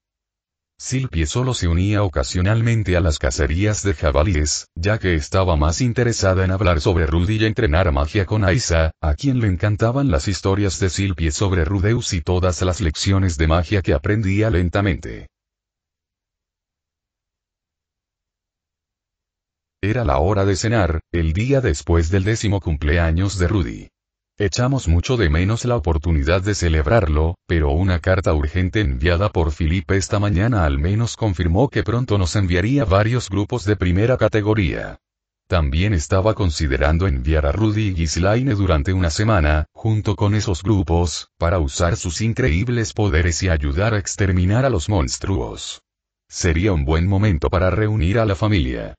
Silpie solo se unía ocasionalmente a las cacerías de jabalíes, ya que estaba más interesada en hablar sobre Rudy y entrenar magia con Aisa, a quien le encantaban las historias de Silpie sobre Rudeus y todas las lecciones de magia que aprendía lentamente. Era la hora de cenar, el día después del 10º cumpleaños de Rudy. Echamos mucho de menos la oportunidad de celebrarlo, pero una carta urgente enviada por Philippe esta mañana al menos confirmó que pronto nos enviaría varios grupos de primera categoría. También estaba considerando enviar a Rudy y Ghislaine durante una semana, junto con esos grupos, para usar sus increíbles poderes y ayudar a exterminar a los monstruos. Sería un buen momento para reunir a la familia.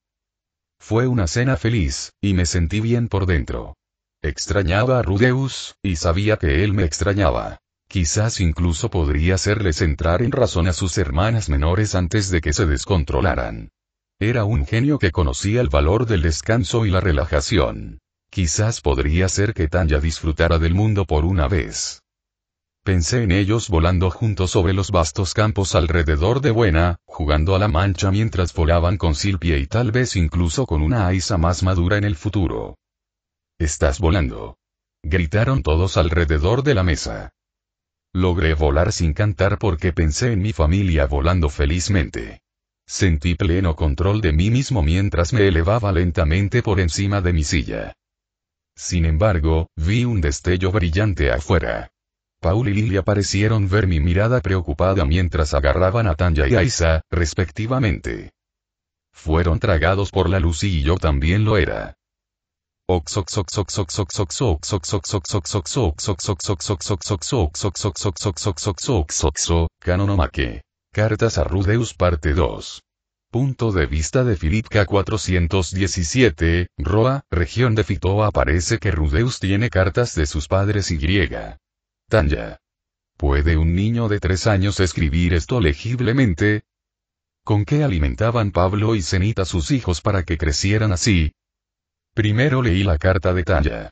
Fue una cena feliz, y me sentí bien por dentro. Extrañaba a Rudeus, y sabía que él me extrañaba. Quizás incluso podría hacerles entrar en razón a sus hermanas menores antes de que se descontrolaran. Era un genio que conocía el valor del descanso y la relajación. Quizás podría ser que Tanya disfrutara del mundo por una vez. Pensé en ellos volando juntos sobre los vastos campos alrededor de Buena, jugando a la mancha mientras volaban con Silpie y tal vez incluso con una Aisa más madura en el futuro. «¡Estás volando!», gritaron todos alrededor de la mesa. Logré volar sin cantar porque pensé en mi familia volando felizmente. Sentí pleno control de mí mismo mientras me elevaba lentamente por encima de mi silla. Sin embargo, vi un destello brillante afuera. Paul y Lilia parecieron ver mi mirada preocupada mientras agarraban a Tanya y Aisa, respectivamente. Fueron tragados por la luz y yo también lo era. Canonomake. Cartas a Rudeus parte 2. Punto de vista de Philippe K417, Roa, región de Fitoa. Parece que Rudeus tiene cartas de sus padres y griega. Tanya. ¿Puede un niño de 3 años escribir esto legiblemente? ¿Con qué alimentaban Pablo y Zenith a sus hijos para que crecieran así? Primero leí la carta de Tanya.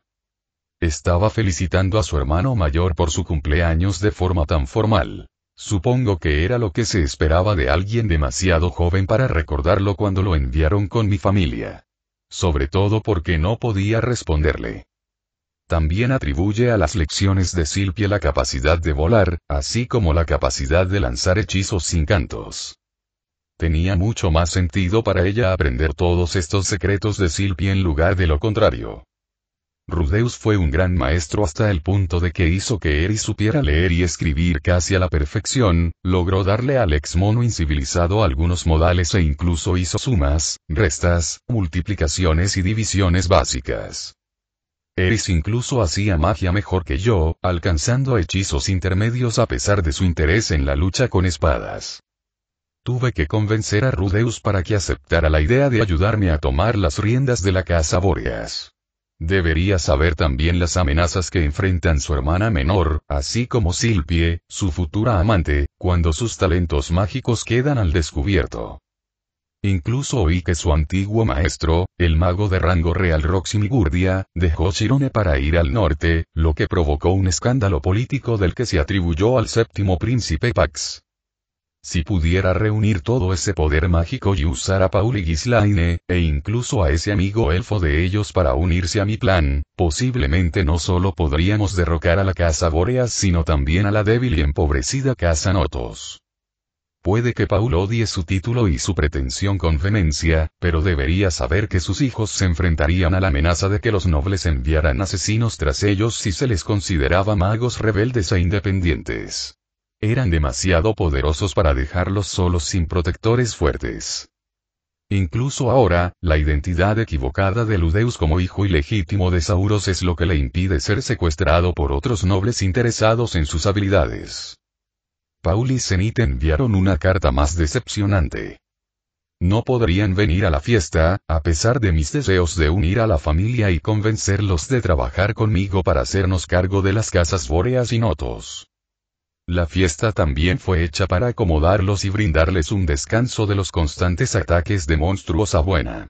Estaba felicitando a su hermano mayor por su cumpleaños de forma tan formal. Supongo que era lo que se esperaba de alguien demasiado joven para recordarlo cuando lo enviaron con mi familia. Sobre todo porque no podía responderle. También atribuye a las lecciones de Silpie la capacidad de volar, así como la capacidad de lanzar hechizos sin cantos. Tenía mucho más sentido para ella aprender todos estos secretos de Silpie en lugar de lo contrario. Rudeus fue un gran maestro hasta el punto de que hizo que Eri supiera leer y escribir casi a la perfección, logró darle al ex mono incivilizado algunos modales e incluso hizo sumas, restas, multiplicaciones y divisiones básicas. Eris incluso hacía magia mejor que yo, alcanzando hechizos intermedios a pesar de su interés en la lucha con espadas. Tuve que convencer a Rudeus para que aceptara la idea de ayudarme a tomar las riendas de la casa Boreas. Debería saber también las amenazas que enfrentan su hermana menor, así como Silpie, su futura amante, cuando sus talentos mágicos quedan al descubierto. Incluso oí que su antiguo maestro, el mago de rango real Roximigurdia, dejó Chirone para ir al norte, lo que provocó un escándalo político del que se atribuyó al séptimo príncipe Pax. Si pudiera reunir todo ese poder mágico y usar a Paul y Ghislaine, e incluso a ese amigo elfo de ellos para unirse a mi plan, posiblemente no solo podríamos derrocar a la Casa Boreas sino también a la débil y empobrecida Casa Notos. Puede que Paul odie su título y su pretensión con vehemencia, pero debería saber que sus hijos se enfrentarían a la amenaza de que los nobles enviaran asesinos tras ellos si se les consideraba magos rebeldes e independientes. Eran demasiado poderosos para dejarlos solos sin protectores fuertes. Incluso ahora, la identidad equivocada de Ludeus como hijo ilegítimo de Sauros es lo que le impide ser secuestrado por otros nobles interesados en sus habilidades. Paul y Zenith enviaron una carta más decepcionante. No podrían venir a la fiesta, a pesar de mis deseos de unir a la familia y convencerlos de trabajar conmigo para hacernos cargo de las casas Boreas y Notos. La fiesta también fue hecha para acomodarlos y brindarles un descanso de los constantes ataques de monstruos a Buena.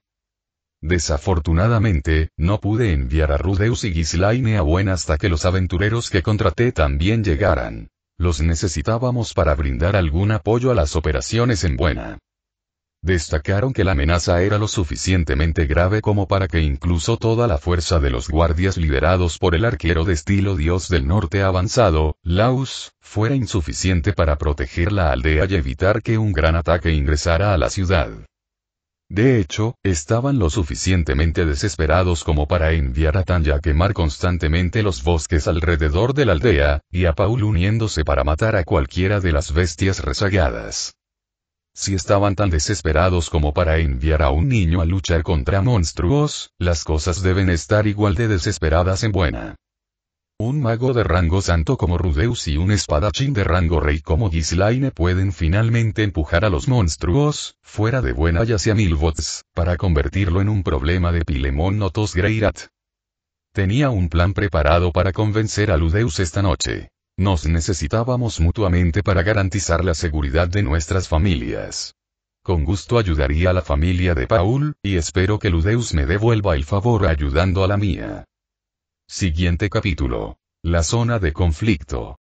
Desafortunadamente, no pude enviar a Rudeus y Ghislaine a Buena hasta que los aventureros que contraté también llegaran. Los necesitábamos para brindar algún apoyo a las operaciones en Buena. Destacaron que la amenaza era lo suficientemente grave como para que incluso toda la fuerza de los guardias liderados por el arquero de estilo Dios del Norte avanzado, Laus, fuera insuficiente para proteger la aldea y evitar que un gran ataque ingresara a la ciudad. De hecho, estaban lo suficientemente desesperados como para enviar a Tanya a quemar constantemente los bosques alrededor de la aldea, y a Paul uniéndose para matar a cualquiera de las bestias rezagadas. Si estaban tan desesperados como para enviar a un niño a luchar contra monstruos, las cosas deben estar igual de desesperadas en Buena. Un mago de rango santo como Rudeus y un espadachín de rango rey como Ghislaine pueden finalmente empujar a los monstruos, fuera de Buena y hacia Milvots, para convertirlo en un problema de Pilemon Notos Greirat. Tenía un plan preparado para convencer a Ludeus esta noche. Nos necesitábamos mutuamente para garantizar la seguridad de nuestras familias. Con gusto ayudaría a la familia de Paul, y espero que Ludeus me devuelva el favor ayudando a la mía. Siguiente capítulo. La zona de conflicto.